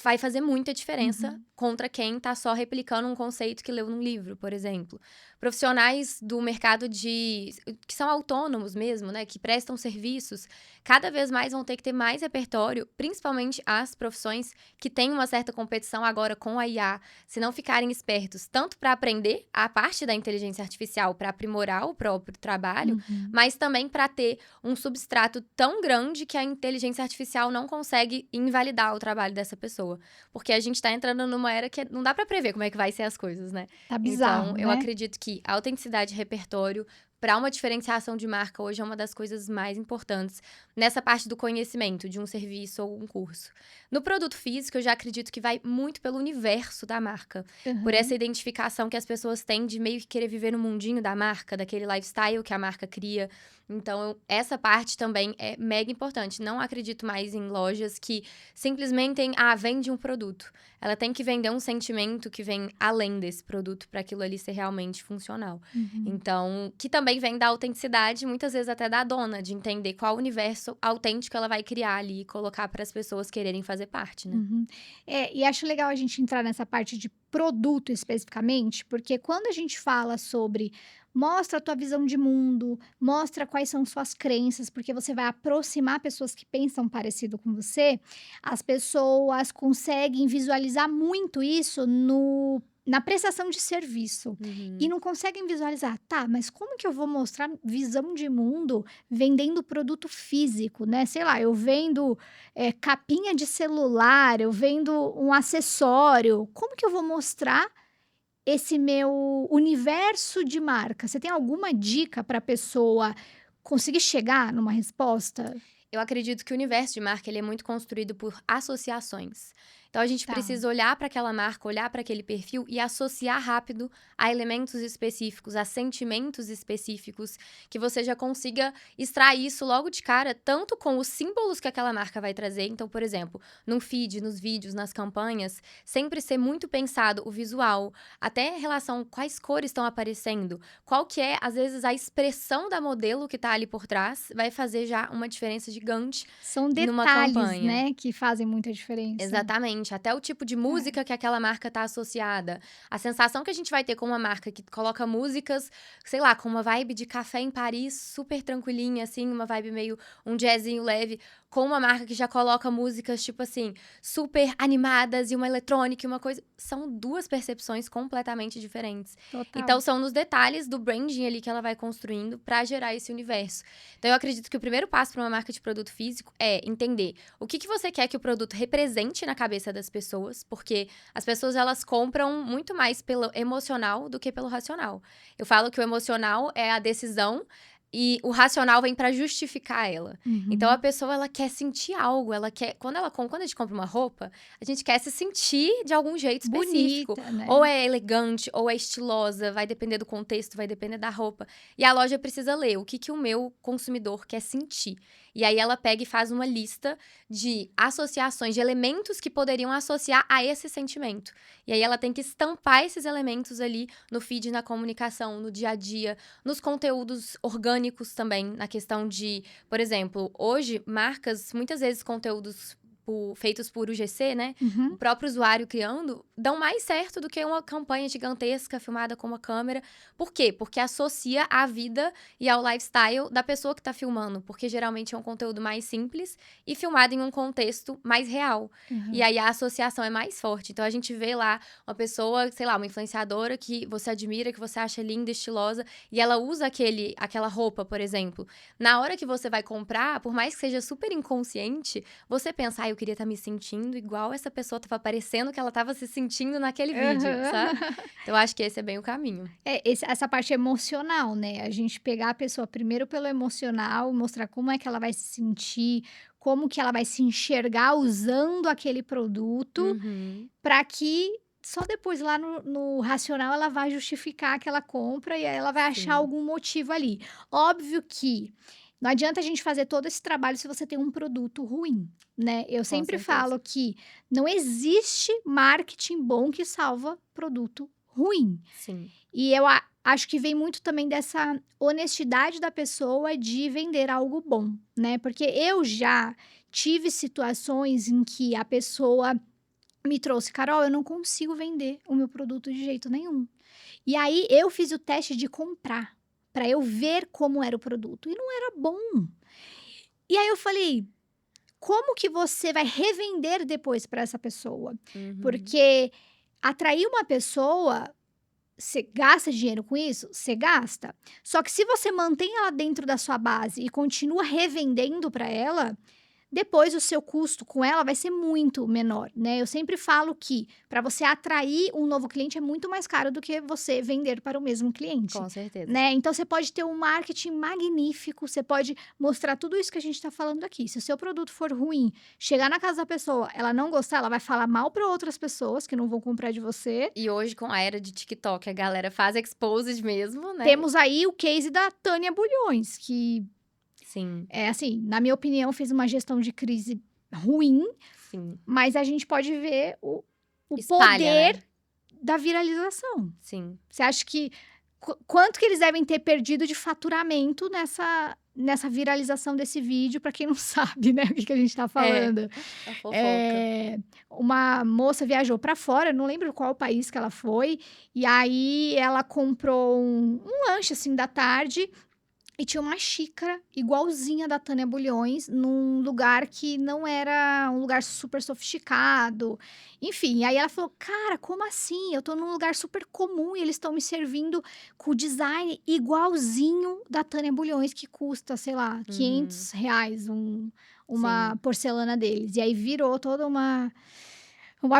Speaker 1: vai fazer muita diferença contra quem tá só replicando um conceito que leu num livro, por exemplo. Profissionais do mercado que são autônomos mesmo, né, que prestam serviços, cada vez mais vão ter que ter mais repertório, principalmente as profissões que têm uma certa competição agora com a IA, se não ficarem espertos, tanto para aprender a parte da inteligência artificial, para aprimorar o próprio trabalho, mas também para ter um substrato tão grande que a inteligência artificial não consegue invalidar o trabalho dessa pessoa. Porque a gente tá entrando numa era que não dá pra prever como é que vai ser as coisas, né?
Speaker 2: Tá bizarro,
Speaker 1: Então, eu
Speaker 2: né?
Speaker 1: acredito que a autenticidade e repertório, para uma diferenciação de marca, hoje é uma das coisas mais importantes nessa parte do conhecimento de um serviço ou um curso. No produto físico, eu já acredito que vai muito pelo universo da marca. Por essa identificação que as pessoas têm de meio que querer viver no mundinho da marca, daquele lifestyle que a marca cria. Então, essa parte também é mega importante. Não acredito mais em lojas que simplesmente vende um produto. Ela tem que vender um sentimento que vem além desse produto para aquilo ali ser realmente funcional. Então, que também vem da autenticidade, muitas vezes até da dona, de entender qual universo autêntico ela vai criar ali e colocar para as pessoas quererem fazer parte, né?
Speaker 2: E acho legal a gente entrar nessa parte de produto especificamente, porque quando a gente fala sobre mostra a tua visão de mundo, mostra quais são suas crenças, porque você vai aproximar pessoas que pensam parecido com você, as pessoas conseguem visualizar muito isso na prestação de serviço. E não conseguem visualizar, tá, mas como que eu vou mostrar visão de mundo vendendo produto físico, né? Sei lá, eu vendo capinha de celular, eu vendo um acessório. Como que eu vou mostrar esse meu universo de marca? Você tem alguma dica para a pessoa conseguir chegar numa resposta?
Speaker 1: Eu acredito que o universo de marca ele é muito construído por associações. Então, a gente
Speaker 2: Tá.
Speaker 1: precisa olhar para aquela marca, olhar para aquele perfil e associar rápido a elementos específicos, a sentimentos específicos, que você já consiga extrair isso logo de cara, tanto com os símbolos que aquela marca vai trazer. Então, por exemplo, no feed, nos vídeos, nas campanhas, sempre ser muito pensado o visual, até em relação a quais cores estão aparecendo, qual que é, às vezes, a expressão da modelo que está ali por trás, vai fazer já uma diferença gigante
Speaker 2: São
Speaker 1: numa
Speaker 2: detalhes,
Speaker 1: campanha.
Speaker 2: né, que fazem muita diferença.
Speaker 1: Exatamente, até o tipo de música que aquela marca tá associada. A sensação que a gente vai ter com uma marca que coloca músicas, sei lá, com uma vibe de café em Paris, super tranquilinha, assim, uma vibe meio um jazzinho leve, com uma marca que já coloca músicas, tipo assim, super animadas e uma eletrônica e uma coisa. São duas percepções completamente diferentes.
Speaker 2: Total.
Speaker 1: Então, são nos detalhes do branding ali que ela vai construindo pra gerar esse universo. Então, eu acredito que o primeiro passo para uma marca de produto físico é entender o que você quer que o produto represente na cabeça das pessoas, porque as pessoas, elas compram muito mais pelo emocional do que pelo racional. Eu falo que o emocional é a decisão e o racional vem pra justificar ela. Então, a pessoa, ela quer sentir algo, ela quer... Quando a gente compra uma roupa, a gente quer se sentir de algum jeito específico.
Speaker 2: Bonita, né?
Speaker 1: Ou é elegante, ou é estilosa, vai depender do contexto, vai depender da roupa. E a loja precisa ler o que o meu consumidor quer sentir. E aí, ela pega e faz uma lista de associações, de elementos que poderiam associar a esse sentimento. E aí, ela tem que estampar esses elementos ali no feed, na comunicação, no dia a dia, nos conteúdos orgânicos também, na questão de, por exemplo, hoje, marcas, muitas vezes conteúdos feitos por UGC, né? O próprio usuário criando, dão mais certo do que uma campanha gigantesca filmada com uma câmera. Por quê? Porque associa à vida e ao lifestyle da pessoa que tá filmando. Porque geralmente é um conteúdo mais simples e filmado em um contexto mais real. E aí a associação é mais forte. Então a gente vê lá uma pessoa, sei lá, uma influenciadora que você admira, que você acha linda, estilosa, e ela usa aquela roupa, por exemplo. Na hora que você vai comprar, por mais que seja super inconsciente, você pensa, eu queria estar me sentindo igual essa pessoa estava parecendo que ela estava se sentindo naquele vídeo, sabe? Então, eu acho que esse é bem o caminho.
Speaker 2: Essa parte emocional, né? A gente pegar a pessoa primeiro pelo emocional, mostrar como é que ela vai se sentir, como que ela vai se enxergar usando aquele produto, para que só depois lá no racional ela vai justificar aquela compra e aí ela vai achar algum motivo ali. Óbvio que não adianta a gente fazer todo esse trabalho se você tem um produto ruim, né? Eu sempre falo que não existe marketing bom que salva produto ruim.
Speaker 1: Sim.
Speaker 2: E eu acho que vem muito também dessa honestidade da pessoa de vender algo bom, né? Porque eu já tive situações em que a pessoa me trouxe, Carol, eu não consigo vender o meu produto de jeito nenhum. E aí eu fiz o teste de comprar, para eu ver como era o produto. E não era bom. E aí eu falei, como que você vai revender depois para essa pessoa? Porque atrair uma pessoa, você gasta dinheiro com isso? Você gasta. Só que se você mantém ela dentro da sua base e continua revendendo para ela, depois o seu custo com ela vai ser muito menor, né? Eu sempre falo que para você atrair um novo cliente é muito mais caro do que você vender para o mesmo cliente.
Speaker 1: Com certeza.
Speaker 2: Né? Então, você pode ter um marketing magnífico, você pode mostrar tudo isso que a gente está falando aqui. Se o seu produto for ruim, chegar na casa da pessoa, ela não gostar, ela vai falar mal para outras pessoas que não vão comprar de você.
Speaker 1: E hoje, com a era de TikTok, a galera faz exposed mesmo, né?
Speaker 2: Temos aí o case da Tânia Bulhões, que...
Speaker 1: Sim.
Speaker 2: É assim, na minha opinião, fez uma gestão de crise ruim, mas a gente pode ver o poder, né, da viralização.
Speaker 1: Sim.
Speaker 2: Você acha que... Quanto que eles devem ter perdido de faturamento nessa viralização desse vídeo, para quem não sabe, né, o que a gente tá falando.
Speaker 1: A fofoca.
Speaker 2: Uma moça viajou para fora, não lembro qual país que ela foi, e aí ela comprou um lanche, assim, da tarde, e tinha uma xícara igualzinha da Tânia Bulhões, num lugar que não era um lugar super sofisticado. Enfim, aí ela falou, cara, como assim? Eu tô num lugar super comum e eles estão me servindo com o design igualzinho da Tânia Bulhões, que custa, sei lá, R$500 uma porcelana deles. E aí virou toda uma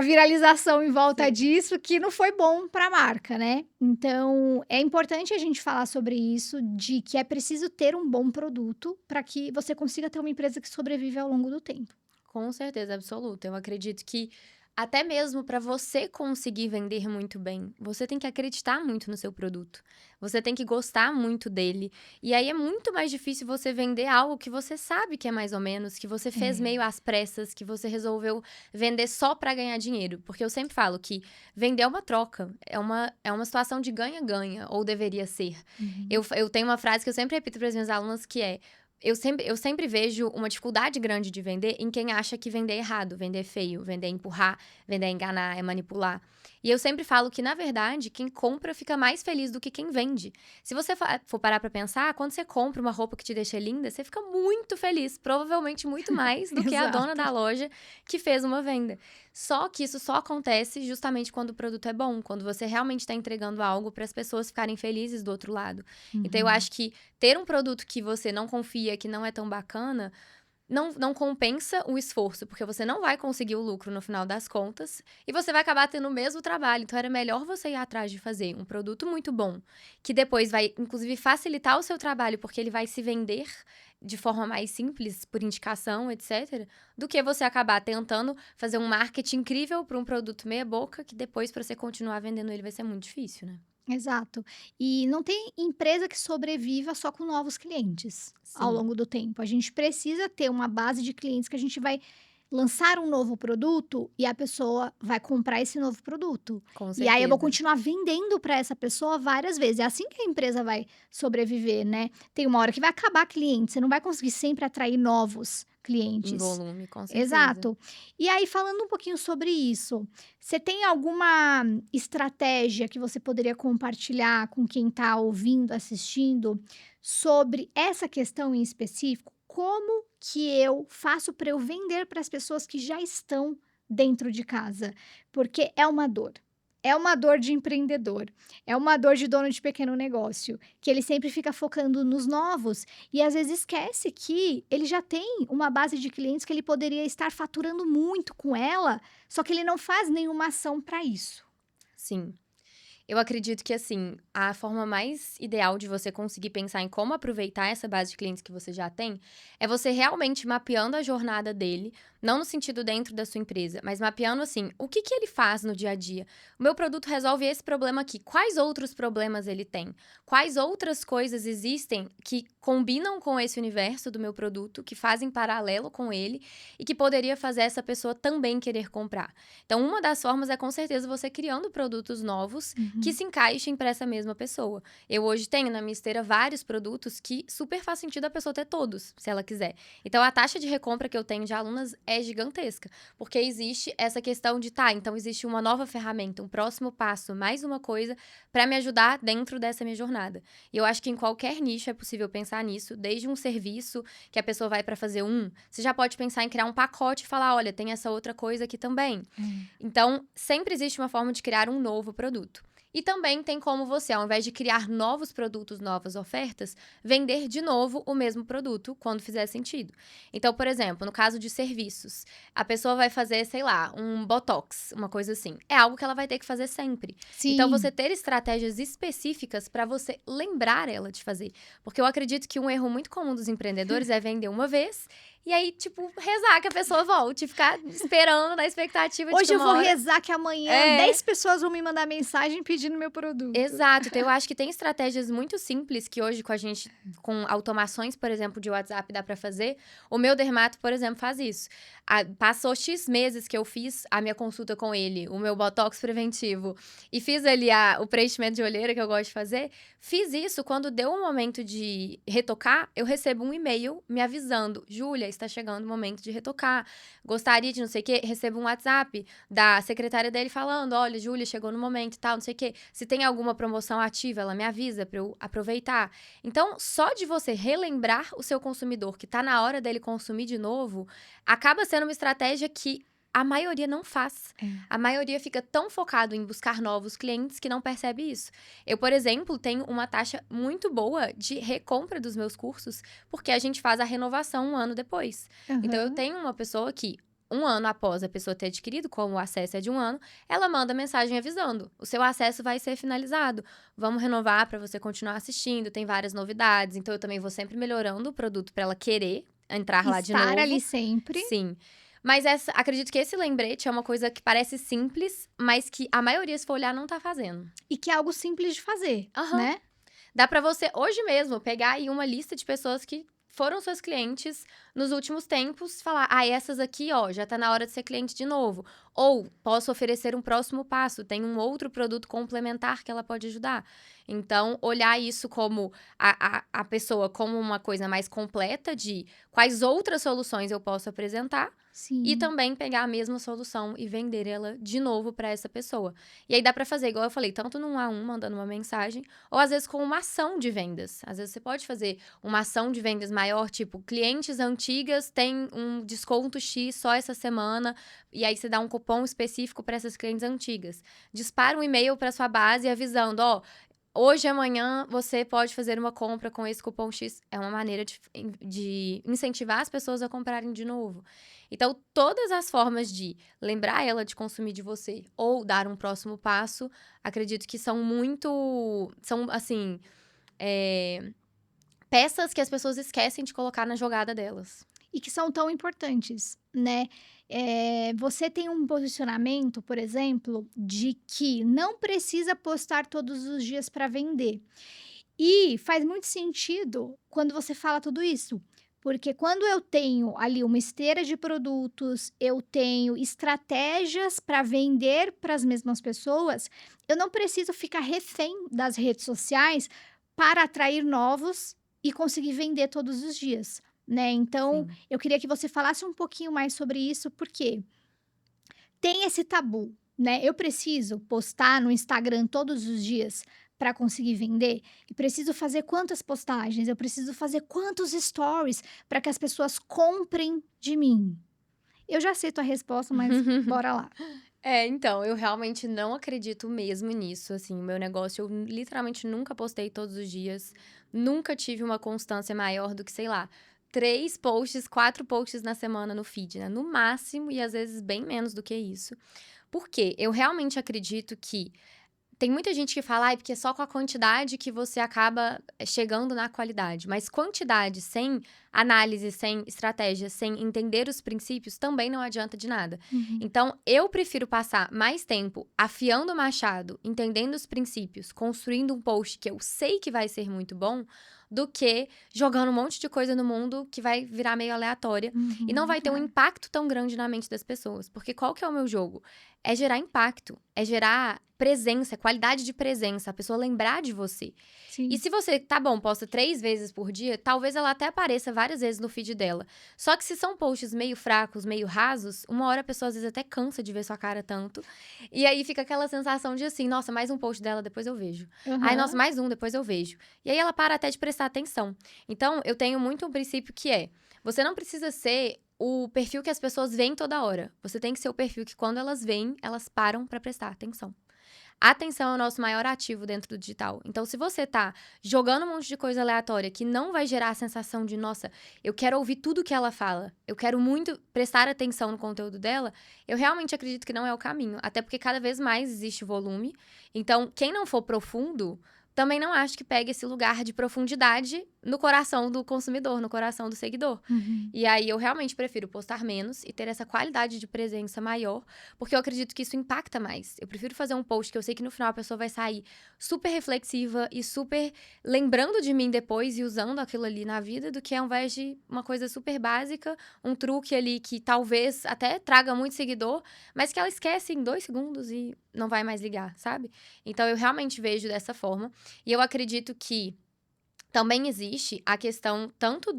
Speaker 2: viralização em volta disso que não foi bom para a marca, né? Então, é importante a gente falar sobre isso, de que é preciso ter um bom produto para que você consiga ter uma empresa que sobrevive ao longo do tempo.
Speaker 1: Com certeza, absoluta. Eu acredito que até mesmo para você conseguir vender muito bem, você tem que acreditar muito no seu produto. Você tem que gostar muito dele. E aí é muito mais difícil você vender algo que você sabe que é mais ou menos, que você fez meio às pressas, que você resolveu vender só para ganhar dinheiro. Porque eu sempre falo que vender é uma troca, é uma situação de ganha-ganha, ou deveria ser. Eu tenho uma frase que eu sempre repito para as minhas alunas que é: eu sempre vejo uma dificuldade grande de vender em quem acha que vender é errado, vender é feio, vender é empurrar, vender é enganar, é manipular. E eu sempre falo que, na verdade, quem compra fica mais feliz do que quem vende. Se você for parar pra pensar, quando você compra uma roupa que te deixa linda, você fica muito feliz, provavelmente muito mais do que a dona
Speaker 2: Exato.
Speaker 1: da loja que fez uma venda. Só que isso só acontece justamente quando o produto é bom, quando você realmente está entregando algo para as pessoas ficarem felizes do outro lado. Então, eu
Speaker 2: Uhum.
Speaker 1: acho que ter um produto que você não confia, que não é tão bacana, não compensa o esforço, porque você não vai conseguir o lucro no final das contas e você vai acabar tendo o mesmo trabalho. Então, era melhor você ir atrás de fazer um produto muito bom, que depois vai, inclusive, facilitar o seu trabalho, porque ele vai se vender de forma mais simples, por indicação, etc., do que você acabar tentando fazer um marketing incrível para um produto meia boca, que depois, para você continuar vendendo ele, vai ser muito difícil, né?
Speaker 2: Exato. E não tem empresa que sobreviva só com novos clientes ao
Speaker 1: Sim,
Speaker 2: longo do tempo. A gente precisa ter uma base de clientes que a gente vai lançar um novo produto e a pessoa vai comprar esse novo produto.
Speaker 1: com
Speaker 2: E aí eu vou
Speaker 1: certeza.
Speaker 2: continuar vendendo para essa pessoa várias vezes. É assim que a empresa vai sobreviver, né? Tem uma hora que vai acabar cliente, você não vai conseguir sempre atrair novos
Speaker 1: Em
Speaker 2: clientes.
Speaker 1: volume, com certeza.
Speaker 2: Exato. E aí, falando um pouquinho sobre isso, você tem alguma estratégia que você poderia compartilhar com quem está ouvindo, assistindo, sobre essa questão em específico? Como que eu faço para eu vender para as pessoas que já estão dentro de casa? Porque é uma dor. É uma dor de empreendedor, é uma dor de dono de pequeno negócio, que ele sempre fica focando nos novos e às vezes esquece que ele já tem uma base de clientes que ele poderia estar faturando muito com ela, só que ele não faz nenhuma ação para isso.
Speaker 1: Sim. Eu acredito que, assim, a forma mais ideal de você conseguir pensar em como aproveitar essa base de clientes que você já tem é você realmente mapeando a jornada dele, não no sentido dentro da sua empresa, mas mapeando, assim, o que ele faz no dia a dia. O meu produto resolve esse problema aqui. Quais outros problemas ele tem? Quais outras coisas existem que combinam com esse universo do meu produto, que fazem paralelo com ele e que poderia fazer essa pessoa também querer comprar? Então, uma das formas é, com certeza, você criando produtos novos que
Speaker 2: Uhum.
Speaker 1: se encaixem para essa mesma pessoa. Eu hoje tenho na minha esteira vários produtos que super faz sentido a pessoa ter todos, se ela quiser. Então, a taxa de recompra que eu tenho de alunas é gigantesca, porque existe essa questão de, tá, então existe uma nova ferramenta, um próximo passo, mais uma coisa para me ajudar dentro dessa minha jornada. E eu acho que em qualquer nicho é possível pensar nisso, desde um serviço que a pessoa vai para fazer você já pode pensar em criar um pacote e falar, olha, tem essa outra coisa aqui também.
Speaker 2: É.
Speaker 1: Então, sempre existe uma forma de criar um novo produto. E também tem como você, ao invés de criar novos produtos, novas ofertas, vender de novo o mesmo produto quando fizer sentido. Então, por exemplo, no caso de serviços, a pessoa vai fazer, sei lá, um botox, uma coisa assim. É algo que ela vai ter que fazer sempre. Então,
Speaker 2: Sim.
Speaker 1: você ter estratégias específicas para você lembrar ela de fazer. Porque eu acredito que um erro muito comum dos empreendedores é vender uma vez e aí, tipo, rezar que a pessoa volte, e ficar esperando na expectativa de que
Speaker 2: Hoje eu
Speaker 1: uma
Speaker 2: vou
Speaker 1: hora.
Speaker 2: rezar que amanhã
Speaker 1: É.
Speaker 2: 10 pessoas vão me mandar mensagem pedindo meu produto.
Speaker 1: Exato. Então eu acho que tem estratégias muito simples que hoje com automações, por exemplo, de WhatsApp dá pra fazer. O meu dermato, por exemplo, faz isso. Passou X meses que eu fiz a minha consulta com ele, o meu botox preventivo, e fiz ali o preenchimento de olheira que eu gosto de fazer. Fiz isso, quando deu o momento de retocar, eu recebo um e-mail me avisando: Júlia, está chegando o momento de retocar. Gostaria de não sei o quê. Recebo um WhatsApp da secretária dele falando: olha, Júlia, chegou no momento e tal, não sei o quê. Se tem alguma promoção ativa, ela me avisa para eu aproveitar. Então, só de você relembrar o seu consumidor que tá na hora dele consumir de novo, acaba sendo uma estratégia que a maioria não faz.
Speaker 2: É.
Speaker 1: A maioria fica tão focado em buscar novos clientes que não percebe isso. Eu, por exemplo, tenho uma taxa muito boa de recompra dos meus cursos, porque a gente faz a renovação um ano depois. Então, eu
Speaker 2: Aham.
Speaker 1: tenho uma pessoa que, um ano após a pessoa ter adquirido, como o acesso é de um ano, ela manda mensagem avisando: o seu acesso vai ser finalizado. Vamos renovar para você continuar assistindo, tem várias novidades. Então, eu também vou sempre melhorando o produto para ela querer entrar lá de
Speaker 2: Estar ali
Speaker 1: novo.
Speaker 2: sempre.
Speaker 1: Sim. Mas acredito que esse lembrete é uma coisa que parece simples, mas que a maioria, se for olhar, não tá fazendo.
Speaker 2: E que é algo simples de fazer,
Speaker 1: Aham.
Speaker 2: né?
Speaker 1: Dá pra você, hoje mesmo, pegar aí uma lista de pessoas que foram seus clientes nos últimos tempos, falar: ah, essas aqui, ó, já tá na hora de ser cliente de novo. Ou posso oferecer um próximo passo, tem um outro produto complementar que ela pode ajudar. Então, olhar isso como a pessoa como uma coisa mais completa de quais outras soluções eu posso apresentar. E
Speaker 2: Sim.
Speaker 1: também pegar a mesma solução e vender ela de novo para essa pessoa. E aí dá para fazer, igual eu falei, tanto num a um, mandando uma mensagem, ou às vezes com uma ação de vendas. Às vezes você pode fazer uma ação de vendas maior, tipo, clientes antigas têm um desconto X só essa semana, e aí você dá um cupom específico para essas clientes antigas. Dispara um e-mail para sua base avisando, ó, hoje e amanhã você pode fazer uma compra com esse cupom X. É uma maneira de incentivar as pessoas a comprarem de novo. Então, todas as formas de lembrar ela de consumir de você ou dar um próximo passo, acredito que são muito. São, assim. Peças que as pessoas esquecem de colocar na jogada delas.
Speaker 2: E que são tão importantes, né? Você tem um posicionamento, por exemplo, de que não precisa postar todos os dias para vender. E faz muito sentido quando você fala tudo isso. Porque quando eu tenho ali uma esteira de produtos, eu tenho estratégias para vender para as mesmas pessoas, eu não preciso ficar refém das redes sociais para atrair novos e conseguir vender todos os dias, né? Então,
Speaker 1: Sim.
Speaker 2: eu queria que você falasse um pouquinho mais sobre isso, porque tem esse tabu, né? Eu preciso postar no Instagram todos os dias para conseguir vender? E preciso fazer quantas postagens? Eu preciso fazer quantos stories para que as pessoas comprem de mim? Eu já sei tua resposta, mas bora lá.
Speaker 1: Então, eu realmente não acredito mesmo nisso, assim, o meu negócio, eu literalmente nunca postei todos os dias, nunca tive uma constância maior do que, sei lá, 3 posts, 4 posts na semana no feed, né, no máximo, e às vezes bem menos do que isso. Por quê? Eu realmente acredito que tem muita gente que fala, porque é só com a quantidade que você acaba chegando na qualidade. Mas quantidade sem análise, sem estratégia, sem entender os princípios, também não adianta de nada.
Speaker 2: Uhum.
Speaker 1: Então, eu prefiro passar mais tempo afiando o machado, entendendo os princípios, construindo um post que eu sei que vai ser muito bom, do que jogando um monte de coisa no mundo que vai virar meio aleatória e não
Speaker 2: Uhum.
Speaker 1: vai ter um impacto tão grande na mente das pessoas. Porque qual que é o meu jogo? É gerar impacto, é gerar presença, qualidade de presença, a pessoa lembrar de você. E
Speaker 2: Sim.
Speaker 1: se você, tá bom, posta 3 vezes por dia, talvez ela até apareça várias vezes no feed dela. Só que se são posts meio fracos, meio rasos, uma hora a pessoa às vezes até cansa de ver sua cara tanto. E aí fica aquela sensação de assim, nossa, mais um post dela, depois eu vejo. Ai,
Speaker 2: Aham.
Speaker 1: nossa, mais um, depois eu vejo. E aí ela para até de prestar atenção. Então, eu tenho muito um princípio que é, você não precisa ser o perfil que as pessoas veem toda hora. Você tem que ser o perfil que quando elas veem, elas param pra prestar atenção. A atenção é o nosso maior ativo dentro do digital. Então, se você tá jogando um monte de coisa aleatória que não vai gerar a sensação de, nossa, eu quero ouvir tudo que ela fala, eu quero muito prestar atenção no conteúdo dela, eu realmente acredito que não é o caminho. Até porque cada vez mais existe volume. Então, quem não for profundo, também não acho que pegue esse lugar de profundidade no coração do consumidor, no coração do seguidor.
Speaker 2: Uhum.
Speaker 1: E aí eu realmente prefiro postar menos e ter essa qualidade de presença maior, porque eu acredito que isso impacta mais. Eu prefiro fazer um post que eu sei que no final a pessoa vai sair super reflexiva e super lembrando de mim depois e usando aquilo ali na vida, do que ao invés de uma coisa super básica, um truque ali que talvez até traga muito seguidor, mas que ela esquece em 2 segundos e não vai mais ligar, sabe? Então eu realmente vejo dessa forma. E eu acredito que também existe a questão tanto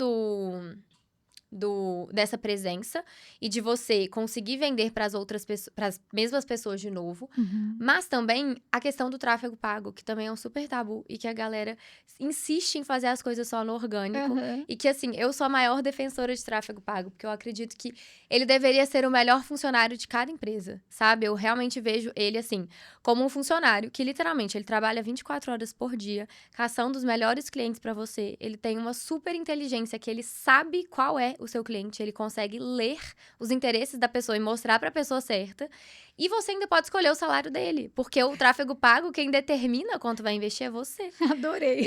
Speaker 1: dessa presença e de você conseguir vender para as outras pessoas, para as mesmas pessoas de novo,
Speaker 2: Uhum.
Speaker 1: mas também a questão do tráfego pago, que também é um super tabu e que a galera insiste em fazer as coisas só no orgânico
Speaker 2: Aham.
Speaker 1: e que assim, eu sou a maior defensora de tráfego pago, porque eu acredito que ele deveria ser o melhor funcionário de cada empresa, sabe? Eu realmente vejo ele assim, como um funcionário que literalmente ele trabalha 24 horas por dia, caçando os melhores clientes para você. Ele tem uma super inteligência que ele sabe qual é o seu cliente, ele consegue ler os interesses da pessoa e mostrar para a pessoa certa. E você ainda pode escolher o salário dele, porque o tráfego pago, quem determina quanto vai investir é você.
Speaker 2: Adorei.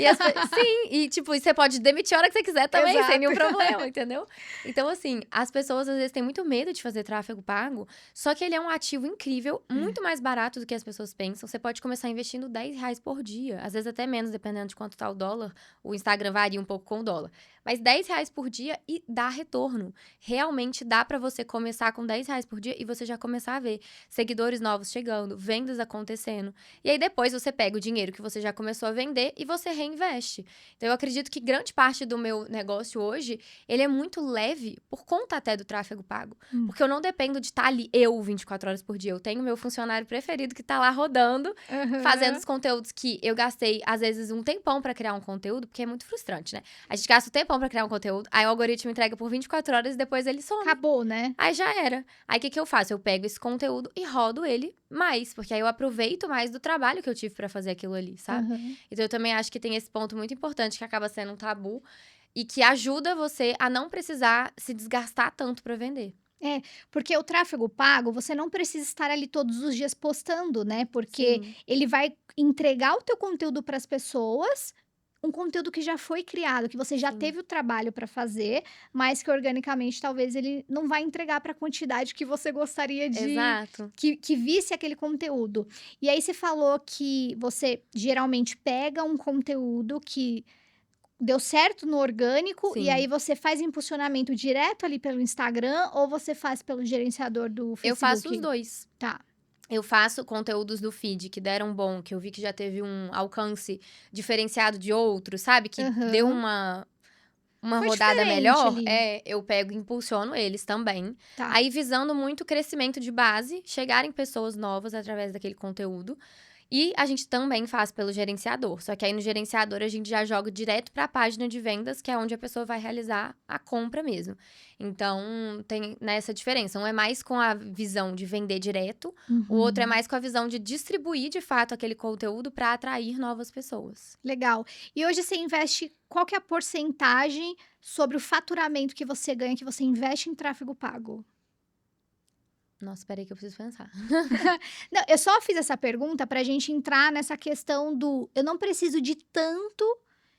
Speaker 1: Sim, e tipo, você pode demitir a hora que você quiser também, sem nenhum
Speaker 2: Exato.
Speaker 1: problema, entendeu? Então, assim, as pessoas às vezes têm muito medo de fazer tráfego pago, só que ele é um ativo incrível, muito mais barato do que as pessoas pensam. Você pode começar investindo R$ 10 por dia, às vezes até menos, dependendo de quanto tá o dólar. O Instagram varia um pouco com o dólar. Mas R$ 10 por dia e dá retorno. Realmente dá pra você começar com R$ 10 por dia e você já começar a ver seguidores novos chegando, vendas acontecendo. E aí depois você pega o dinheiro que você já começou a vender e você reinveste. Então eu acredito que grande parte do meu negócio hoje, ele é muito leve por conta até do tráfego pago. Porque eu não dependo de estar ali 24 horas por dia. Eu tenho meu funcionário preferido que tá lá rodando, fazendo os conteúdos que eu gastei, às vezes, um tempão pra criar um conteúdo, porque é muito frustrante, né? A gente gasta um tempão pra criar um conteúdo, aí o algoritmo entrega por 24 horas e depois ele some.
Speaker 2: Acabou, né?
Speaker 1: Aí já era. Aí o que eu faço? Eu pego esse conteúdo e rodo ele mais, porque aí eu aproveito mais do trabalho que eu tive pra fazer aquilo ali, sabe? Então eu também acho que tem esse ponto muito importante que acaba sendo um tabu e que ajuda você a não precisar se desgastar tanto pra vender.
Speaker 2: Porque o tráfego pago, você não precisa estar ali todos os dias postando, né? Porque
Speaker 1: Sim.
Speaker 2: ele vai entregar o teu conteúdo para as pessoas, um conteúdo que já foi criado, que você já
Speaker 1: Sim.
Speaker 2: teve o trabalho para fazer, mas que organicamente talvez ele não vai entregar para a quantidade que você gostaria de
Speaker 1: Exato.
Speaker 2: que visse aquele conteúdo. E aí você falou que você geralmente pega um conteúdo que deu certo no orgânico e
Speaker 1: Sim.
Speaker 2: aí você faz impulsionamento direto ali pelo Instagram ou você faz pelo gerenciador do Facebook?
Speaker 1: Eu faço os dois.
Speaker 2: Tá.
Speaker 1: Eu faço conteúdos do feed que deram bom, que eu vi que já teve um alcance diferenciado de outros, sabe? Que deu uma
Speaker 2: Foi
Speaker 1: rodada
Speaker 2: diferente
Speaker 1: melhor,
Speaker 2: ali.
Speaker 1: eu pego e impulsiono eles também.
Speaker 2: Tá.
Speaker 1: Aí visando muito crescimento de base, chegarem pessoas novas através daquele conteúdo. E a gente também faz pelo gerenciador. Só que aí no gerenciador a gente já joga direto para a página de vendas, que é onde a pessoa vai realizar a compra mesmo. Então tem nessa diferença. Um é mais com a visão de vender direto, o outro é mais com a visão de distribuir de fato aquele conteúdo para atrair novas pessoas.
Speaker 2: Legal. E hoje você investe, qual que é a porcentagem sobre o faturamento que você ganha, que você investe em tráfego pago?
Speaker 1: Nossa, peraí que eu preciso pensar.
Speaker 2: Não, eu só fiz essa pergunta pra gente entrar nessa questão do eu não preciso de tanto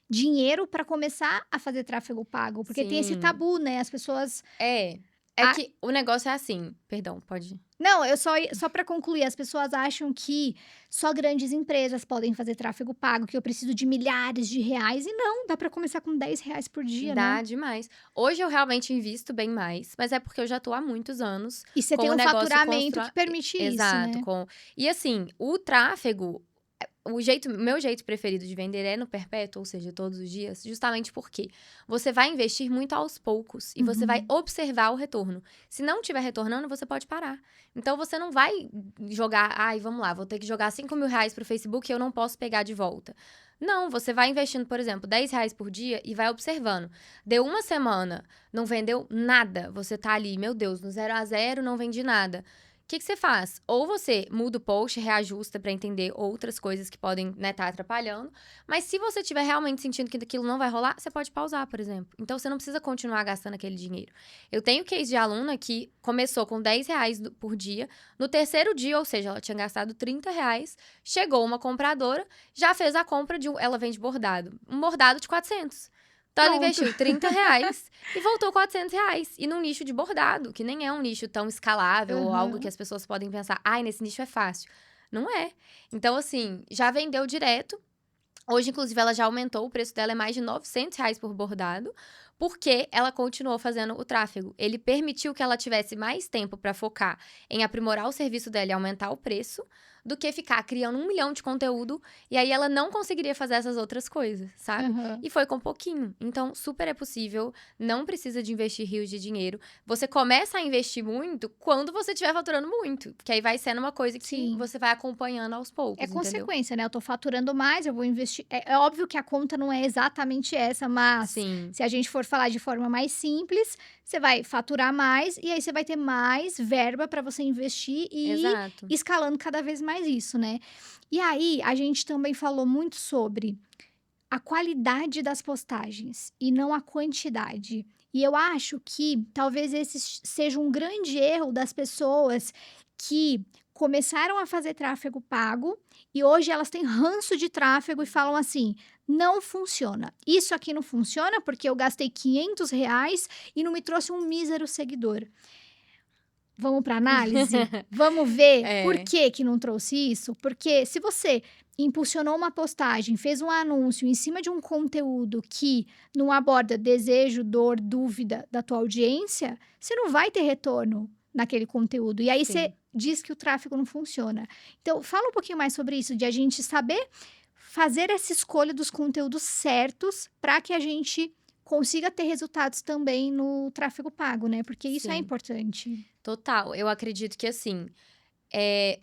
Speaker 2: dinheiro pra começar a fazer tráfego pago, porque tem esse
Speaker 1: Sim.
Speaker 2: tabu, né? As pessoas
Speaker 1: É
Speaker 2: Ah.
Speaker 1: que o negócio é assim. Perdão, pode.
Speaker 2: Não, eu só para concluir, as pessoas acham que só grandes empresas podem fazer tráfego pago, que eu preciso de milhares de reais, e não, dá pra começar com R$ 10 por dia,
Speaker 1: Dá
Speaker 2: né?
Speaker 1: demais. Hoje eu realmente invisto bem mais, mas é porque eu já tô há muitos anos
Speaker 2: E você
Speaker 1: com
Speaker 2: tem
Speaker 1: o
Speaker 2: um
Speaker 1: negócio
Speaker 2: faturamento que permite isso,
Speaker 1: Exato,
Speaker 2: né?
Speaker 1: E assim, o tráfego, meu jeito preferido de vender é no perpétuo, ou seja, todos os dias, justamente porque você vai investir muito aos poucos e você vai observar o retorno. Se não estiver retornando, você pode parar. Então você não vai jogar, vamos lá, vou ter que jogar R$ 5.000 pro Facebook e eu não posso pegar de volta. Não, você vai investindo, por exemplo, R$ 10 por dia e vai observando. Deu uma semana, não vendeu nada, você tá ali, meu Deus, no 0 a 0, não vendi nada. O que você faz? Ou você muda o post, reajusta pra entender outras coisas que podem, né, tá atrapalhando. Mas se você estiver realmente sentindo que aquilo não vai rolar, você pode pausar, por exemplo. Então, você não precisa continuar gastando aquele dinheiro. Eu tenho case de aluna que começou com R$ 10 por dia. No terceiro dia, ou seja, ela tinha gastado R$ 30, chegou uma compradora, já fez a compra ela vende bordado. Um bordado de 400. Então, ela investiu R$ 30 e voltou R$ 400. E num nicho de bordado, que nem é um nicho tão escalável ou algo que as pessoas podem pensar, nesse nicho é fácil. Não é. Então, assim, já vendeu direto. Hoje, inclusive, ela já aumentou, o preço dela é mais de R$ 900 por bordado, porque ela continuou fazendo o tráfego. Ele permitiu que ela tivesse mais tempo para focar em aprimorar o serviço dela e aumentar o preço, do que ficar criando 1 milhão de conteúdo e aí ela não conseguiria fazer essas outras coisas, sabe? E foi com pouquinho. Então, super é possível, não precisa de investir rios de dinheiro. Você começa a investir muito quando você estiver faturando muito, porque aí vai sendo uma coisa que
Speaker 2: Sim.
Speaker 1: você vai acompanhando aos poucos,
Speaker 2: É
Speaker 1: entendeu?
Speaker 2: consequência, né? Eu tô faturando mais, eu vou investir. É óbvio que a conta não é exatamente essa, mas
Speaker 1: Sim.
Speaker 2: se a gente for falar de forma mais simples, você vai faturar mais e aí você vai ter mais verba para você investir e
Speaker 1: Exato.
Speaker 2: ir escalando cada vez mais isso, né? E aí, a gente também falou muito sobre a qualidade das postagens e não a quantidade. E eu acho que talvez esse seja um grande erro das pessoas que começaram a fazer tráfego pago e hoje elas têm ranço de tráfego e falam assim: não funciona. Isso aqui não funciona porque eu gastei R$ 500 e não me trouxe um mísero seguidor. Vamos para análise? Vamos ver por que não trouxe isso? Porque se você impulsionou uma postagem, fez um anúncio em cima de um conteúdo que não aborda desejo, dor, dúvida da tua audiência, você não vai ter retorno naquele conteúdo. E aí você diz que o tráfego não funciona. Então, fala um pouquinho mais sobre isso, de a gente saber fazer essa escolha dos conteúdos certos para que a gente consiga ter resultados também no tráfego pago, né? Porque isso é
Speaker 1: Sim,
Speaker 2: importante.
Speaker 1: total. Eu acredito que, assim, é,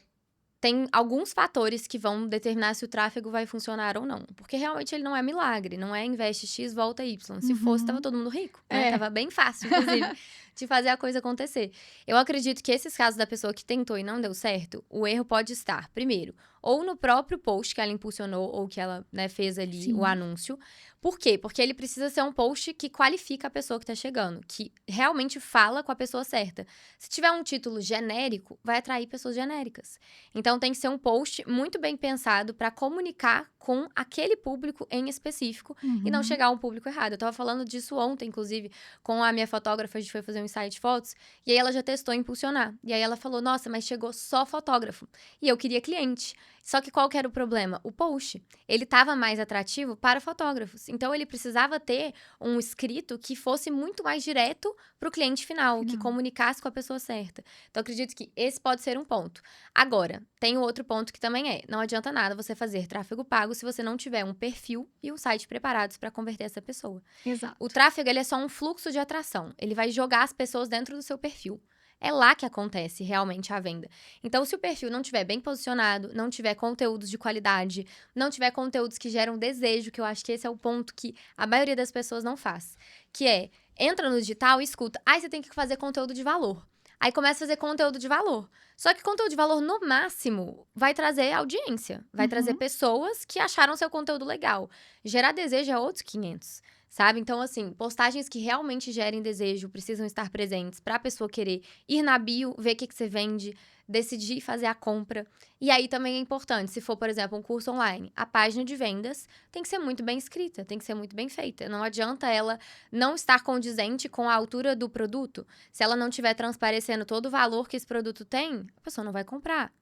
Speaker 1: tem alguns fatores que vão determinar se o tráfego vai funcionar ou não. Porque realmente ele não é milagre, não é investe X, volta Y. Se fosse, tava
Speaker 2: Uhum.
Speaker 1: todo mundo rico, né?
Speaker 2: É.
Speaker 1: Tava bem fácil, inclusive, de fazer a coisa acontecer. Eu acredito que esses casos da pessoa que tentou e não deu certo, o erro pode estar, primeiro, ou no próprio post que ela impulsionou ou que ela, né, fez ali o
Speaker 2: Sim.
Speaker 1: anúncio. Por quê? Porque ele precisa ser um post que qualifica a pessoa que tá chegando, que realmente fala com a pessoa certa. Se tiver um título genérico, vai atrair pessoas genéricas. Então tem que ser um post muito bem pensado para comunicar com aquele público em específico e não
Speaker 2: Uhum.
Speaker 1: chegar a um público errado. Eu tava falando disso ontem, inclusive, com a minha fotógrafa, a gente foi fazer um ensaio de fotos, e aí ela já testou impulsionar. E aí ela falou: "Nossa, mas chegou só fotógrafo". E eu queria cliente. Só que qual que era o problema? O post. Ele estava mais atrativo para fotógrafos. Então ele precisava ter um escrito que fosse muito mais direto para o cliente final, que
Speaker 2: Final.
Speaker 1: comunicasse com a pessoa certa. Então, acredito que esse pode ser um ponto. Agora, tem o outro ponto que também é: não adianta nada você fazer tráfego pago se você não tiver um perfil e um site preparados para converter essa pessoa. O
Speaker 2: Exato.
Speaker 1: tráfego, ele é só um fluxo de atração. Ele vai jogar as pessoas dentro do seu perfil. É lá que acontece realmente a venda. Então, se o perfil não tiver bem posicionado, não tiver conteúdos de qualidade, não tiver conteúdos que geram desejo, que eu acho que esse é o ponto que a maioria das pessoas não faz, que é, entra no digital e escuta: "Ai, você tem que fazer conteúdo de valor". Aí começa a fazer conteúdo de valor. Só que conteúdo de valor, no máximo, vai trazer audiência, vai trazer
Speaker 2: Uhum.
Speaker 1: pessoas que acharam seu conteúdo legal. Gerar desejo é outros 500. Sabe? Então, assim, postagens que realmente gerem desejo precisam estar presentes para a pessoa querer ir na bio, ver o que você vende, decidir fazer a compra. E aí também é importante, se for, por exemplo, um curso online, a página de vendas tem que ser muito bem escrita, tem que ser muito bem feita. Não adianta ela não estar condizente com a altura do produto. Se ela não estiver transparecendo todo o valor que esse produto tem, a pessoa não vai comprar.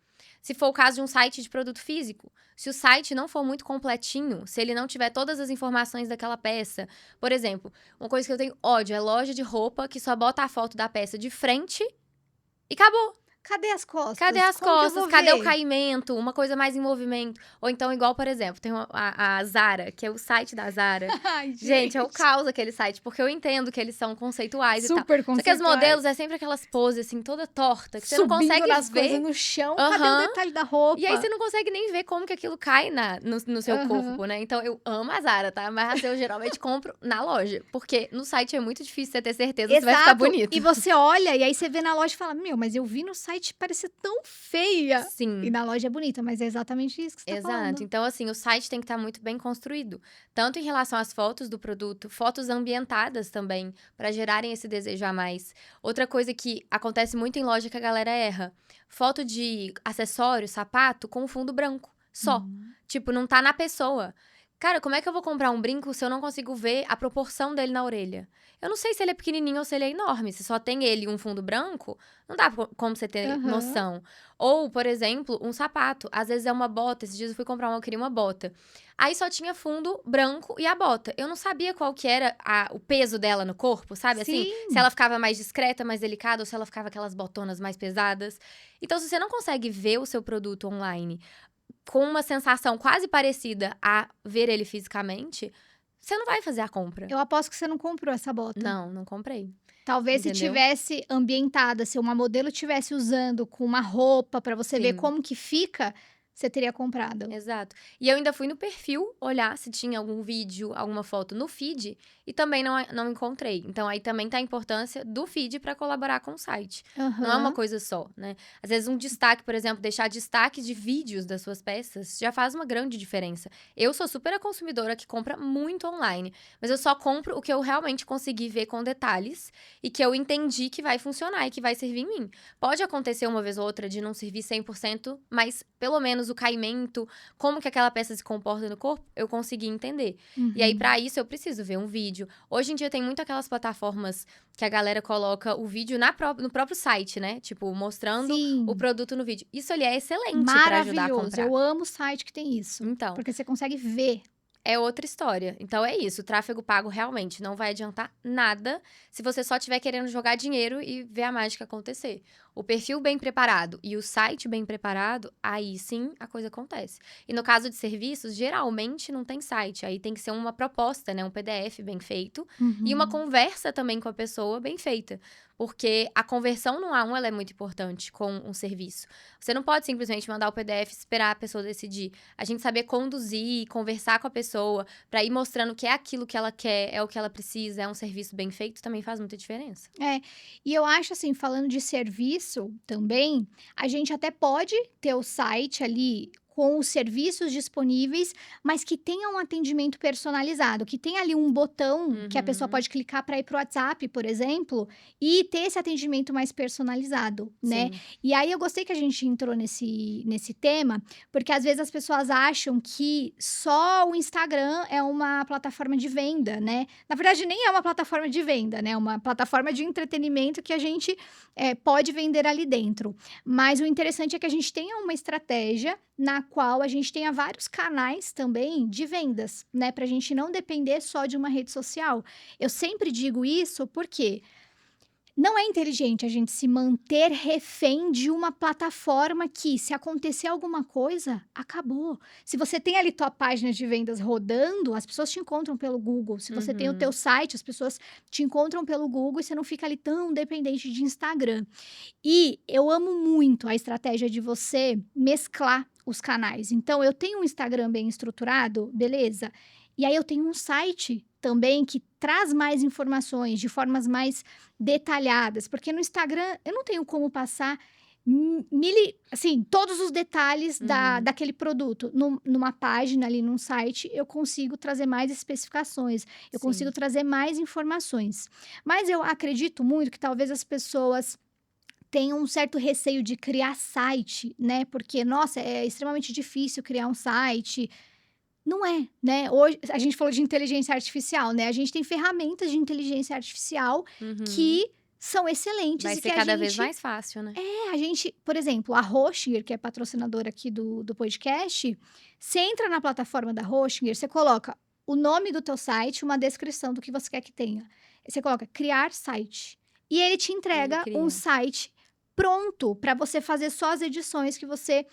Speaker 1: Se for o caso de um site de produto físico, se o site não for muito completinho, se ele não tiver todas as informações daquela peça. Por exemplo, uma coisa que eu tenho ódio é loja de roupa que só bota a foto da peça de frente e acabou.
Speaker 2: Cadê as
Speaker 1: Cadê
Speaker 2: costas?
Speaker 1: as
Speaker 2: Como que eu
Speaker 1: costas?
Speaker 2: vou
Speaker 1: Cadê o
Speaker 2: ver?
Speaker 1: caimento? Uma coisa mais em movimento. Ou então, igual, por exemplo, tem a Zara, que é o site da Zara.
Speaker 2: Ai,
Speaker 1: Gente, é o
Speaker 2: gente.
Speaker 1: caos aquele site, porque eu entendo que eles são conceituais e tal.
Speaker 2: Super
Speaker 1: Só que as modelos
Speaker 2: conceituais.
Speaker 1: é sempre aquelas poses, assim, toda torta, que você não
Speaker 2: Subindo
Speaker 1: consegue
Speaker 2: nas coisas
Speaker 1: ver.
Speaker 2: no chão. Cadê o
Speaker 1: Aham.
Speaker 2: detalhe da
Speaker 1: E aí
Speaker 2: roupa?
Speaker 1: você não consegue nem ver como que aquilo cai no seu
Speaker 2: Aham.
Speaker 1: corpo, né? Então eu amo a Zara, tá? Mas eu geralmente compro na loja. Porque no site é muito difícil você ter certeza se vai ficar
Speaker 2: Exato.
Speaker 1: bonito.
Speaker 2: E você olha, e aí você vê na loja e fala: Meu, mas eu vi no site parecer tão feia. E
Speaker 1: Sim.
Speaker 2: na loja é bonita, mas é exatamente isso que você tá
Speaker 1: Exato.
Speaker 2: falando.
Speaker 1: Então, assim, o site tem que estar muito bem construído. Tanto em relação às fotos do produto, fotos ambientadas também, para gerarem esse desejo a mais. Outra coisa que acontece muito em loja que a galera erra: foto de acessório, sapato, com fundo branco. Só.
Speaker 2: Hum.
Speaker 1: Tipo, não tá na pessoa. Cara, como é que eu vou comprar um brinco se eu não consigo ver a proporção dele na orelha? Eu não sei se ele é pequenininho ou se ele é enorme. Se só tem ele e um fundo branco, não dá como você ter
Speaker 2: Aham.
Speaker 1: noção. Ou, por exemplo, um sapato. Às vezes é uma bota. Esses dias eu fui comprar eu queria uma bota. Aí só tinha fundo branco e a bota. Eu não sabia qual que era o peso dela no corpo, sabe? Assim, se
Speaker 2: Sim.
Speaker 1: ela ficava mais discreta, mais delicada, ou se ela ficava aquelas botonas mais pesadas. Então, se você não consegue ver o seu produto online com uma sensação quase parecida a ver ele fisicamente, você não vai fazer a compra.
Speaker 2: Eu aposto que você não comprou essa bota.
Speaker 1: Não, não comprei.
Speaker 2: Talvez se
Speaker 1: Entendeu?
Speaker 2: tivesse ambientada, se uma modelo tivesse usando com uma roupa pra você ver
Speaker 1: Sim.
Speaker 2: como que fica, você teria comprado.
Speaker 1: Exato. E eu ainda fui no perfil olhar se tinha algum vídeo, alguma foto no feed e também não encontrei. Então aí também tá a importância do feed para colaborar com o site. Não é uma
Speaker 2: Aham.
Speaker 1: coisa só, né? Às vezes um destaque, por exemplo, deixar destaques de vídeos das suas peças já faz uma grande diferença. Eu sou super a consumidora que compra muito online, mas eu só compro o que eu realmente consegui ver com detalhes e que eu entendi que vai funcionar e que vai servir em mim. Pode acontecer uma vez ou outra de não servir 100%, mas pelo menos o caimento, como que aquela peça se comporta no corpo, eu consegui entender. E aí,
Speaker 2: Uhum.
Speaker 1: pra isso, eu preciso ver um vídeo. Hoje em dia, tem muito aquelas plataformas que a galera coloca o vídeo no próprio site, né? Tipo, mostrando o
Speaker 2: Sim.
Speaker 1: produto no vídeo. Isso ali é excelente pra ajudar a
Speaker 2: Maravilhoso.
Speaker 1: comprar.
Speaker 2: Eu amo site que tem isso.
Speaker 1: Então,
Speaker 2: Porque você consegue ver.
Speaker 1: é outra história. Então é isso, o tráfego pago realmente não vai adiantar nada se você só estiver querendo jogar dinheiro e ver a mágica acontecer. o perfil bem preparado e o site bem preparado, aí sim a coisa acontece. E no caso de serviços, geralmente não tem site. Aí tem que ser uma proposta, né? Um PDF bem feito. E uma
Speaker 2: Uhum.
Speaker 1: conversa também com a pessoa bem feita. Porque a conversão no A1 ela é muito importante com um serviço. Você não pode simplesmente mandar o PDF e esperar a pessoa decidir. A gente saber conduzir, conversar com a pessoa, para ir mostrando que é aquilo que ela quer, é o que ela precisa, é um serviço bem feito, também faz muita diferença.
Speaker 2: É, e eu acho assim, falando de serviço também, a gente até pode ter o site ali com os serviços disponíveis, mas que tenha um atendimento personalizado, que tenha ali um botão que a pessoa
Speaker 1: Uhum,
Speaker 2: pode clicar para ir para o WhatsApp, por exemplo, e ter esse atendimento mais personalizado, né?
Speaker 1: sim.
Speaker 2: E aí eu gostei que a gente entrou nesse tema, porque às vezes as pessoas acham que só o Instagram é uma plataforma de venda, né? Na verdade, nem é uma plataforma de venda, né? É uma plataforma de entretenimento que a gente pode vender ali dentro. Mas o interessante é que a gente tenha uma estratégia na qual a gente tenha vários canais também de vendas, né? Para a gente não depender só de uma rede social. Eu sempre digo isso porque não é inteligente a gente se manter refém de uma plataforma que, se acontecer alguma coisa, acabou. Se você tem ali tua página de vendas rodando, as pessoas te encontram pelo Google. Se você tem o teu
Speaker 1: Uhum,
Speaker 2: site, as pessoas te encontram pelo Google e você não fica ali tão dependente de Instagram. E eu amo muito a estratégia de você mesclar os canais. Então, eu tenho um Instagram bem estruturado, beleza. E aí eu tenho um site também que traz mais informações de formas mais detalhadas, porque no Instagram eu não tenho como passar assim, todos os detalhes
Speaker 1: uhum,
Speaker 2: daquele produto. Numa página ali, num site, eu consigo trazer mais especificações, eu consigo
Speaker 1: sim.
Speaker 2: trazer mais informações. Mas eu acredito muito que talvez as pessoas tenham um certo receio de criar site, né? Porque, nossa, é extremamente difícil criar um site. Não é, né? Hoje a gente falou de inteligência artificial, né? A gente tem ferramentas de inteligência artificial
Speaker 1: Uhum.
Speaker 2: que são excelentes
Speaker 1: Vai
Speaker 2: e
Speaker 1: ser
Speaker 2: que
Speaker 1: cada vez mais fácil, né?
Speaker 2: a gente, por exemplo, a Hoshinger, que é patrocinadora aqui do podcast, você entra na plataforma da Hoshinger, você coloca o nome do teu site, uma descrição do que você quer que tenha. Aí você coloca criar site. E ele te
Speaker 1: E ele
Speaker 2: entrega um
Speaker 1: cria.
Speaker 2: site pronto para você fazer só as edições que você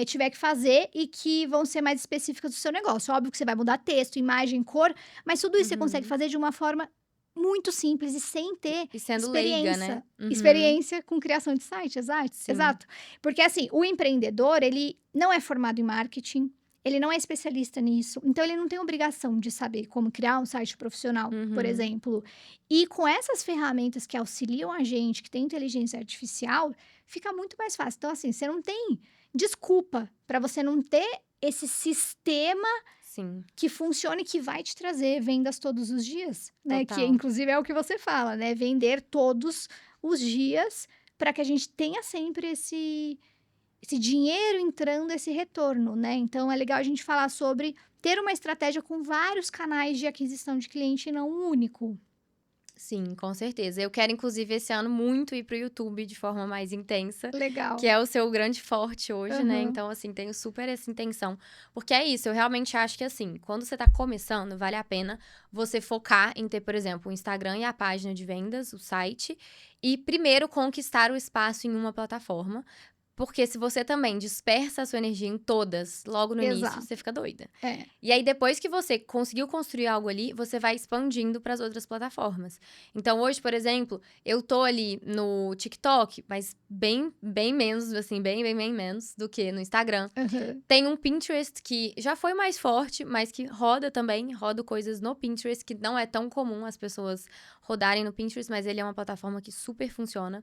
Speaker 2: tiver que fazer e que vão ser mais específicas do seu negócio. Óbvio que você vai mudar texto, imagem, cor, mas tudo isso você consegue
Speaker 1: Uhum.
Speaker 2: fazer de uma forma muito simples e sem ter
Speaker 1: E sendo leiga, né?
Speaker 2: experiência.
Speaker 1: Uhum.
Speaker 2: Experiência com criação de site, exato,
Speaker 1: Sim.
Speaker 2: exato. Porque assim, o empreendedor, ele não é formado em marketing, ele não é especialista nisso, então ele não tem obrigação de saber como criar um site profissional, por
Speaker 1: Uhum.
Speaker 2: exemplo. E com essas ferramentas que auxiliam a gente, que tem inteligência artificial, fica muito mais fácil. Então assim, você não tem desculpa para você não ter esse sistema
Speaker 1: Sim,
Speaker 2: que funcione, que vai te trazer vendas todos os dias, né, que
Speaker 1: total.
Speaker 2: inclusive é o que você fala, né, vender todos os dias para que a gente tenha sempre esse dinheiro entrando, esse retorno, né. Então é legal a gente falar sobre ter uma estratégia com vários canais de aquisição de cliente e não um único.
Speaker 1: Sim, com certeza. Eu quero, inclusive, esse ano muito ir pro YouTube de forma mais intensa, que
Speaker 2: Legal.
Speaker 1: é o seu grande forte hoje, né?
Speaker 2: Aham.
Speaker 1: Então, assim, tenho super essa intenção. Porque é isso, eu realmente acho que, assim, quando você tá começando, vale a pena você focar em ter, por exemplo, o Instagram e a página de vendas, o site, e primeiro conquistar o espaço em uma plataforma. Porque se você também dispersa a sua energia em todas logo no início, você
Speaker 2: Exato.
Speaker 1: fica doida.
Speaker 2: É.
Speaker 1: E aí, depois que você conseguiu construir algo ali, você vai expandindo para as outras plataformas. Então, hoje, por exemplo, eu tô ali no TikTok, mas bem menos, assim, bem menos do que no Instagram.
Speaker 2: Aham.
Speaker 1: Tem um Pinterest que já foi mais forte, mas que roda também, rodo coisas no Pinterest, que não é tão comum as pessoas rodarem no Pinterest, mas ele é uma plataforma que super funciona.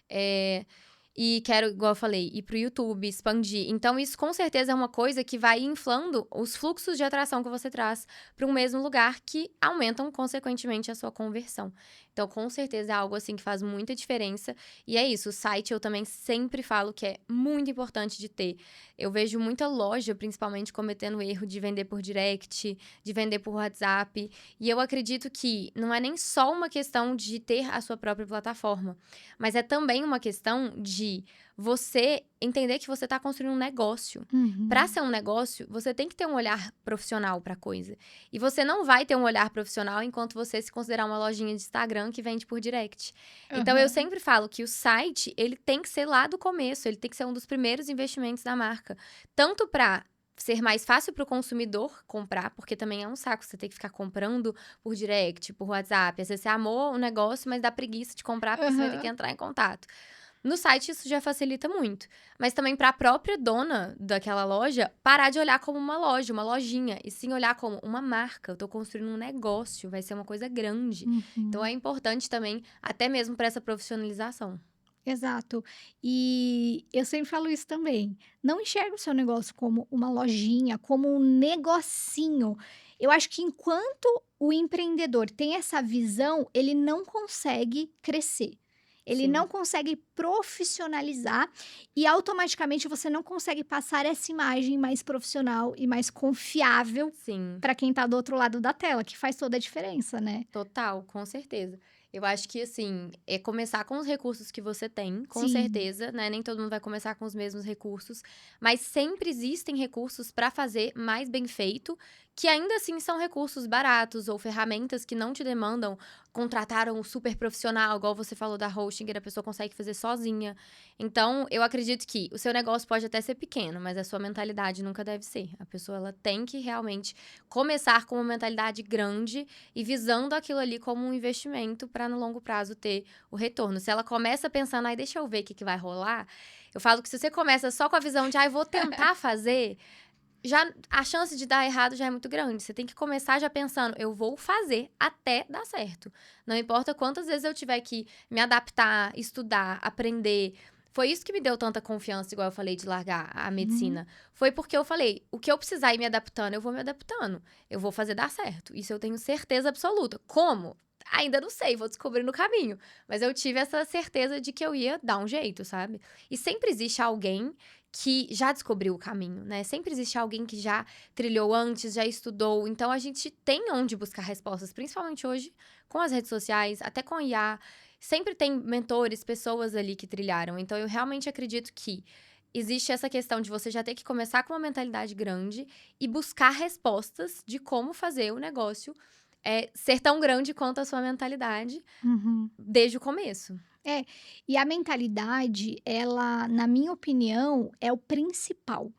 Speaker 1: É, e quero, igual eu falei, ir pro YouTube, expandir. Então, isso com certeza é uma coisa que vai inflando os fluxos de atração que você traz para um mesmo lugar, que aumentam, consequentemente, a sua conversão. Então, com certeza é algo assim que faz muita diferença. E é isso, o site eu também sempre falo que é muito importante de ter. Eu vejo muita loja, principalmente, cometendo o erro de vender por direct, de vender por WhatsApp. E eu acredito que não é nem só uma questão de ter a sua própria plataforma, mas é também uma questão de de você entender que você tá construindo um negócio.
Speaker 2: Uhum.
Speaker 1: Pra ser um negócio, você tem que ter um olhar profissional pra coisa. E você não vai ter um olhar profissional enquanto você se considerar uma lojinha de Instagram que vende por direct. Então, eu
Speaker 2: Aham.
Speaker 1: sempre falo que o site, ele tem que ser lá do começo, ele tem que ser um dos primeiros investimentos da marca. Tanto pra ser mais fácil pro consumidor comprar, porque também é um saco você ter que ficar comprando por direct, por WhatsApp. Às vezes você amou o negócio, mas dá preguiça de comprar porque você vai ter que
Speaker 2: Aham.
Speaker 1: entrar em contato. No site isso já facilita muito, mas também para a própria dona daquela loja parar de olhar como uma loja, uma lojinha, e sim olhar como uma marca. Eu tô construindo um negócio, vai ser uma coisa grande. Então
Speaker 2: Uhum.
Speaker 1: é importante também, até mesmo para essa profissionalização.
Speaker 2: Exato. E eu sempre falo isso também. Não enxerga o seu negócio como uma lojinha, como um negocinho. Eu acho que enquanto o empreendedor tem essa visão, ele não consegue crescer. Ele
Speaker 1: Sim,
Speaker 2: não consegue profissionalizar e automaticamente você não consegue passar essa imagem mais profissional e mais confiável
Speaker 1: sim.
Speaker 2: para quem está do outro lado da tela, que faz toda a diferença, né?
Speaker 1: Total, com certeza. Eu acho que, assim, é começar com os recursos que você tem, com
Speaker 2: Sim,
Speaker 1: certeza, né? Nem todo mundo vai começar com os mesmos recursos, mas sempre existem recursos para fazer mais bem feito, que ainda assim são recursos baratos ou ferramentas que não te demandam contratar um super profissional, igual você falou da Hostinger, a pessoa consegue fazer sozinha. Então, eu acredito que o seu negócio pode até ser pequeno, mas a sua mentalidade nunca deve ser. A pessoa, ela tem que realmente começar com uma mentalidade grande e visando aquilo ali como um investimento para no longo prazo ter o retorno. Se ela começa pensando, ai, deixa eu ver o que vai rolar, eu falo que se você começa só com a visão de, ai, vou tentar fazer, já a chance de dar errado já é muito grande. Você tem que começar já pensando, eu vou fazer até dar certo. Não importa quantas vezes eu tiver que me adaptar, estudar, aprender. Foi isso que me deu tanta confiança, igual eu falei, de largar a
Speaker 2: uhum,
Speaker 1: medicina. Foi porque eu falei, o que eu precisar ir me adaptando, eu vou me adaptando. Eu vou fazer dar certo. Isso eu tenho certeza absoluta. Como? Ainda não sei, vou descobrir no caminho. Mas eu tive essa certeza de que eu ia dar um jeito, sabe? E sempre existe alguém que já descobriu o caminho, né? Sempre existe alguém que já trilhou antes, já estudou. Então a gente tem onde buscar respostas, principalmente hoje com as redes sociais, até com a IA. Sempre tem mentores, pessoas ali que trilharam. Então eu realmente acredito que existe essa questão de você já ter que começar com uma mentalidade grande e buscar respostas de como fazer o negócio ser tão grande quanto a sua mentalidade
Speaker 2: uhum.
Speaker 1: desde o começo.
Speaker 2: É, e a mentalidade, ela, na minha opinião, é o principal.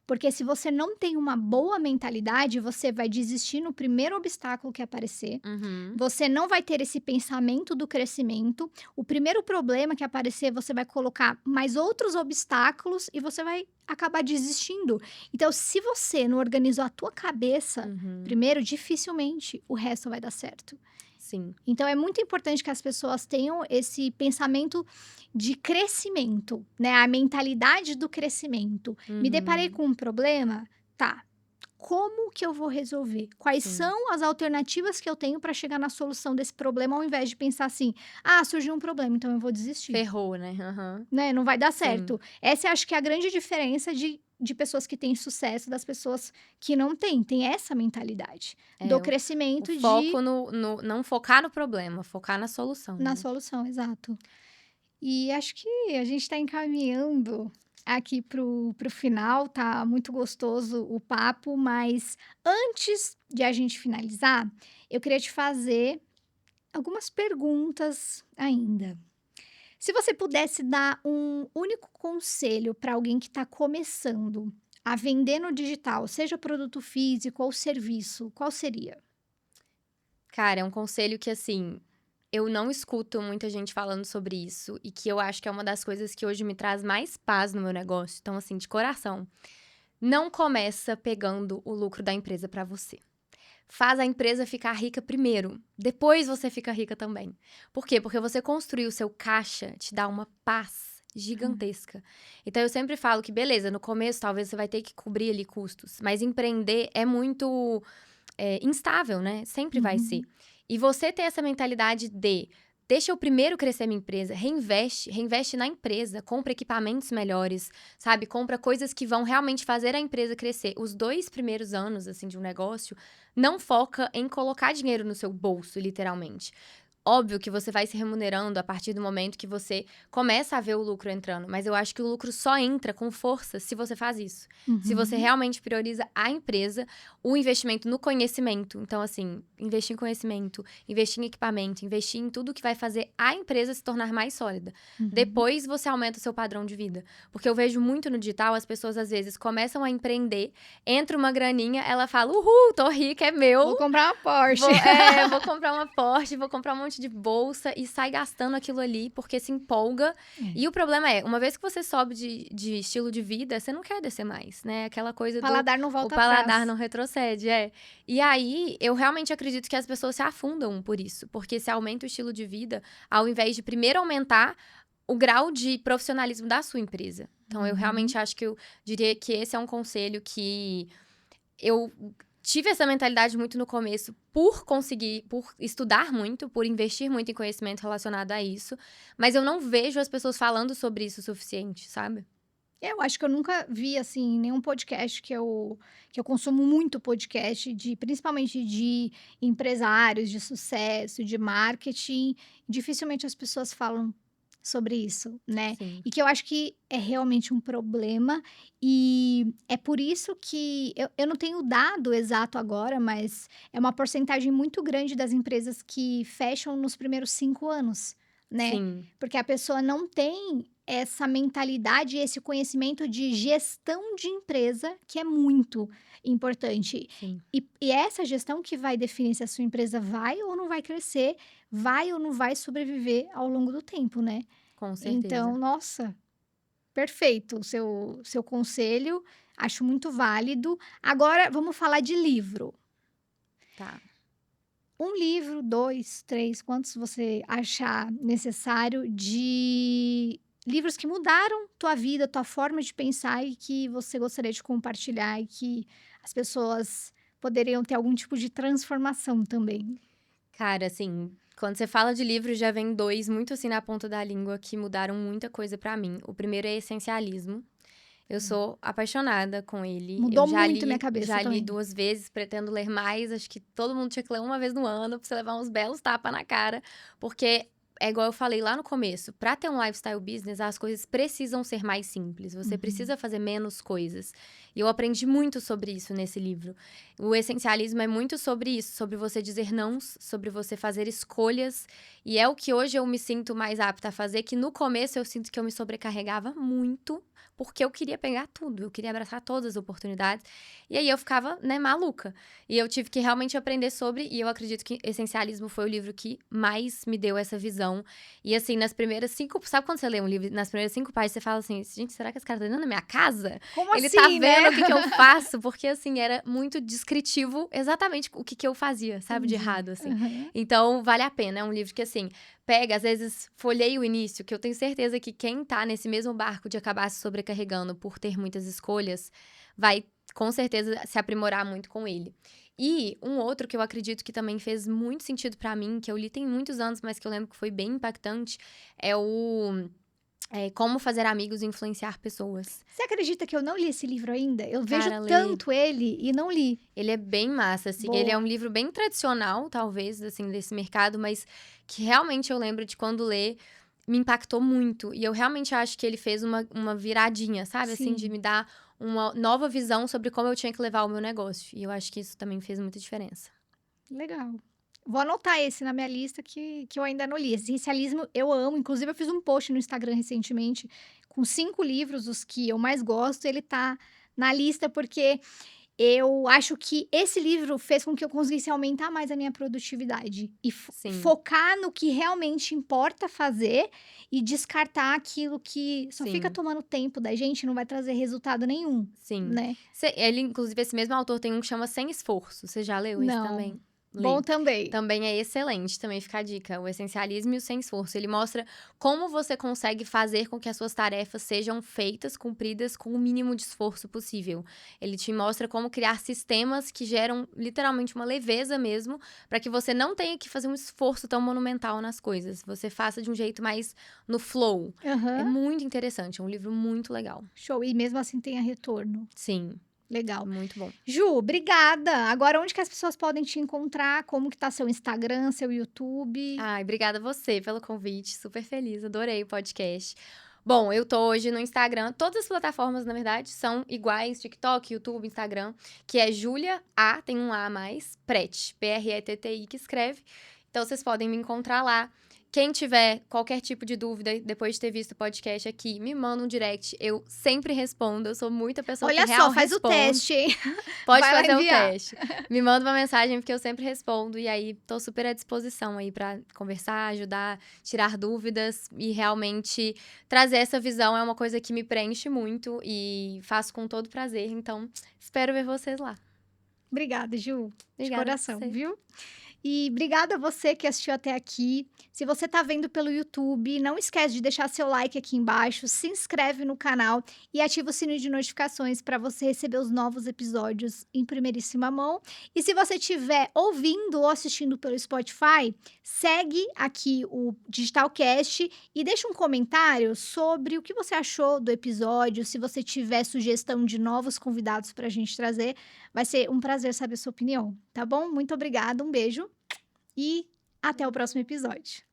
Speaker 2: Porque se você não tem uma boa mentalidade, você vai desistir no primeiro obstáculo que aparecer.
Speaker 1: Uhum.
Speaker 2: Você não vai ter esse pensamento do crescimento. O primeiro problema que aparecer, você vai colocar mais outros obstáculos e você vai acabar desistindo. Então, se você não organizou a tua cabeça,
Speaker 1: Uhum.
Speaker 2: primeiro, dificilmente o resto vai dar certo.
Speaker 1: Sim.
Speaker 2: Então é muito importante que as pessoas tenham esse pensamento de crescimento, né, a mentalidade do crescimento. Me deparei
Speaker 1: Uhum.
Speaker 2: com um problema, tá, como que eu vou resolver? Quais
Speaker 1: Sim.
Speaker 2: são as alternativas que eu tenho para chegar na solução desse problema, ao invés de pensar assim: "Ah, surgiu um problema, então eu vou desistir",
Speaker 1: Ferrou, né? Aham.
Speaker 2: né, não vai dar
Speaker 1: Sim.
Speaker 2: certo. Essa eu acho que é a grande diferença de pessoas que têm sucesso das pessoas que não têm, tem essa mentalidade do
Speaker 1: É, o
Speaker 2: crescimento de
Speaker 1: foco no não focar no problema, focar na solução,
Speaker 2: na
Speaker 1: né.
Speaker 2: solução, exato. E acho que a gente está encaminhando aqui pro final, tá muito gostoso o papo, mas antes de a gente finalizar, eu queria te fazer algumas perguntas ainda. Se você pudesse dar um único conselho para alguém que está começando a vender no digital, seja produto físico ou serviço, qual seria?
Speaker 1: Cara, é um conselho que, assim, eu não escuto muita gente falando sobre isso e que eu acho que é uma das coisas que hoje me traz mais paz no meu negócio. Então, assim, de coração, não começa pegando o lucro da empresa pra você. Faz a empresa ficar rica primeiro, depois você fica rica também. Por quê? Porque você construir o seu caixa te dá uma paz gigantesca. Então eu sempre falo que, beleza, no começo talvez você vai ter que cobrir ali custos, mas empreender é muito instável, né? Sempre vai ser.
Speaker 2: Uhum,
Speaker 1: E você ter essa mentalidade de deixa eu primeiro crescer minha empresa, reinveste na empresa, compra equipamentos melhores, sabe? Compra coisas que vão realmente fazer a empresa crescer. Os 2 primeiros anos, assim, de um negócio, não foca em colocar dinheiro no seu bolso, literalmente. Óbvio que você vai se remunerando a partir do momento que você começa a ver o lucro entrando, mas eu acho que o lucro só entra com força se você faz isso. Se você
Speaker 2: Uhum.
Speaker 1: realmente prioriza a empresa, o investimento no conhecimento. Então, assim, investir em conhecimento, investir em equipamento, investir em tudo que vai fazer a empresa se tornar mais sólida.
Speaker 2: Uhum.
Speaker 1: Depois você aumenta o seu padrão de vida. Porque eu vejo muito no digital, as pessoas às vezes começam a empreender, entra uma graninha, ela fala, uhul, tô rica, é meu.
Speaker 2: Vou comprar uma Porsche.
Speaker 1: Vou comprar uma Porsche, vou comprar um monte de bolsa e sai gastando aquilo ali porque se empolga. E o problema é, uma vez que você sobe de estilo de vida, você não quer descer mais, né? Aquela coisa
Speaker 2: O paladar não volta
Speaker 1: o paladar
Speaker 2: atrás.
Speaker 1: não retrocede, é. E aí, eu realmente acredito que as pessoas se afundam por isso. Porque se aumenta o estilo de vida, ao invés de primeiro aumentar o grau de profissionalismo da sua empresa. Então, eu realmente acho que eu diria que esse é um conselho que eu tive essa mentalidade muito no começo por estudar muito, por investir muito em conhecimento relacionado a isso. Mas eu não vejo as pessoas falando sobre isso o suficiente, sabe?
Speaker 2: Eu acho que eu nunca vi, assim, nenhum podcast que eu consumo muito podcast, principalmente de empresários de sucesso, de marketing. Dificilmente as pessoas falam sobre isso, né?
Speaker 1: Sim.
Speaker 2: E que eu acho que é realmente um problema. E é por isso que eu não tenho o dado exato agora, mas é uma porcentagem muito grande das empresas que fecham nos primeiros 5 anos, né?
Speaker 1: Sim.
Speaker 2: Porque a pessoa não tem essa mentalidade, esse conhecimento de gestão de empresa, que é muito importante.
Speaker 1: Sim.
Speaker 2: E é essa gestão que vai definir se a sua empresa vai ou não vai crescer, vai ou não vai sobreviver ao longo do tempo, né?
Speaker 1: Com certeza.
Speaker 2: Então, nossa, perfeito o seu conselho, acho muito válido. Agora, vamos falar de livro.
Speaker 1: Tá.
Speaker 2: Um livro, 2, 3, quantos você achar necessário de livros que mudaram tua vida, tua forma de pensar e que você gostaria de compartilhar e que as pessoas poderiam ter algum tipo de transformação também.
Speaker 1: Cara, assim, quando você fala de livro, já vem 2 muito assim na ponta da língua que mudaram muita coisa pra mim. O primeiro é Essencialismo. Eu sou apaixonada com ele.
Speaker 2: Mudou muito minha cabeça
Speaker 1: Já li
Speaker 2: também.
Speaker 1: 2 vezes, pretendo ler mais. Acho que todo mundo tinha que ler uma vez no ano pra você levar uns belos tapas na cara. Porque é igual eu falei lá no começo, pra ter um lifestyle business, as coisas precisam ser mais simples. Você precisa fazer menos coisas. E eu aprendi muito sobre isso nesse livro. O essencialismo é muito sobre isso, sobre você dizer não, sobre você fazer escolhas. E é o que hoje eu me sinto mais apta a fazer, que no começo eu sinto que eu me sobrecarregava muito, porque eu queria pegar tudo, eu queria abraçar todas as oportunidades. E aí eu ficava, né, maluca. E eu tive que realmente aprender sobre, e eu acredito que Essencialismo foi o livro que mais me deu essa visão. E assim, nas primeiras 5, sabe quando você lê um livro, nas primeiras 5 páginas você fala assim, gente, será que esse cara tá dentro da minha casa?
Speaker 2: Como
Speaker 1: Ele
Speaker 2: assim,
Speaker 1: tá vendo
Speaker 2: né?
Speaker 1: o que eu faço? Porque assim, era muito descritivo exatamente o que eu fazia, sabe, de
Speaker 2: Entendi.
Speaker 1: errado, assim.
Speaker 2: Aham.
Speaker 1: Então, vale a pena, é um livro que assim, pega, às vezes, folheia o início, que eu tenho certeza que quem tá nesse mesmo barco de acabar se sobrecarregando por ter muitas escolhas, vai, com certeza, se aprimorar muito com ele. E um outro que eu acredito que também fez muito sentido pra mim, que eu li tem muitos anos, mas que eu lembro que foi bem impactante, é o Como Fazer Amigos e Influenciar Pessoas.
Speaker 2: Você acredita que eu não li esse livro ainda? Eu vejo
Speaker 1: Cara, lê.
Speaker 2: tanto ele e não li.
Speaker 1: Ele é bem massa, assim. Ele é
Speaker 2: Boa.
Speaker 1: um livro bem tradicional, talvez, assim, desse mercado, mas que realmente eu lembro de quando lê, me impactou muito. E eu realmente acho que ele fez uma viradinha, sabe? Assim, de
Speaker 2: Sim.
Speaker 1: me dar uma nova visão sobre como eu tinha que levar o meu negócio. E eu acho que isso também fez muita diferença.
Speaker 2: Legal. Vou anotar esse na minha lista que eu ainda não li. Essencialismo eu amo. Inclusive, eu fiz um post no Instagram recentemente com 5 livros, os que eu mais gosto. Ele tá na lista porque eu acho que esse livro fez com que eu conseguisse aumentar mais a minha produtividade e
Speaker 1: Sim,
Speaker 2: focar no que realmente importa fazer e descartar aquilo que só fica
Speaker 1: sim,
Speaker 2: tomando tempo da gente e não vai trazer resultado nenhum,
Speaker 1: sim.
Speaker 2: né?
Speaker 1: Ele, inclusive, esse mesmo autor tem um que chama Sem Esforço. Você já leu esse
Speaker 2: Não.
Speaker 1: também?
Speaker 2: Bom
Speaker 1: Lê.
Speaker 2: também.
Speaker 1: Também é excelente, também fica a dica. O essencialismo e o sem esforço. Ele mostra como você consegue fazer com que as suas tarefas sejam feitas, cumpridas com o mínimo de esforço possível. Ele te mostra como criar sistemas que geram literalmente uma leveza mesmo, para que você não tenha que fazer um esforço tão monumental nas coisas. Você faça de um jeito mais no flow. É
Speaker 2: Aham.
Speaker 1: muito interessante, é um livro muito legal.
Speaker 2: Show. E mesmo assim tenha retorno.
Speaker 1: Sim.
Speaker 2: Legal.
Speaker 1: Muito bom.
Speaker 2: Ju, obrigada. Agora, onde que as pessoas podem te encontrar? Como que tá seu Instagram, seu YouTube?
Speaker 1: Ai, obrigada a você pelo convite, super feliz, adorei o podcast. Bom, eu tô hoje no Instagram, todas as plataformas, na verdade, são iguais, TikTok, YouTube, Instagram, que é Julia A, tem um A a mais, Pretti, Pretti, que escreve. Então, vocês podem me encontrar lá. Quem tiver qualquer tipo de dúvida depois de ter visto o podcast aqui, me manda um direct, eu sempre respondo, eu sou muita pessoa
Speaker 2: Olha
Speaker 1: que real
Speaker 2: só, faz
Speaker 1: responde.
Speaker 2: o teste, hein?
Speaker 1: Pode
Speaker 2: Vai lá
Speaker 1: fazer o
Speaker 2: enviar.
Speaker 1: teste. Me manda uma mensagem, porque eu sempre respondo. E aí, tô super à disposição aí pra conversar, ajudar, tirar dúvidas. E realmente trazer essa visão é uma coisa que me preenche muito. E faço com todo prazer. Então, espero ver vocês lá.
Speaker 2: Obrigada, Ju. De
Speaker 1: Obrigada a
Speaker 2: coração,
Speaker 1: você.
Speaker 2: viu? E obrigada a você que assistiu até aqui. Se você tá vendo pelo YouTube, não esquece de deixar seu like aqui embaixo, se inscreve no canal e ativa o sininho de notificações para você receber os novos episódios em primeiríssima mão. E se você estiver ouvindo ou assistindo pelo Spotify, segue aqui o Digitalcast e deixa um comentário sobre o que você achou do episódio. Se você tiver sugestão de novos convidados para a gente trazer, vai ser um prazer saber a sua opinião, tá bom? Muito obrigada, um beijo e até o próximo episódio.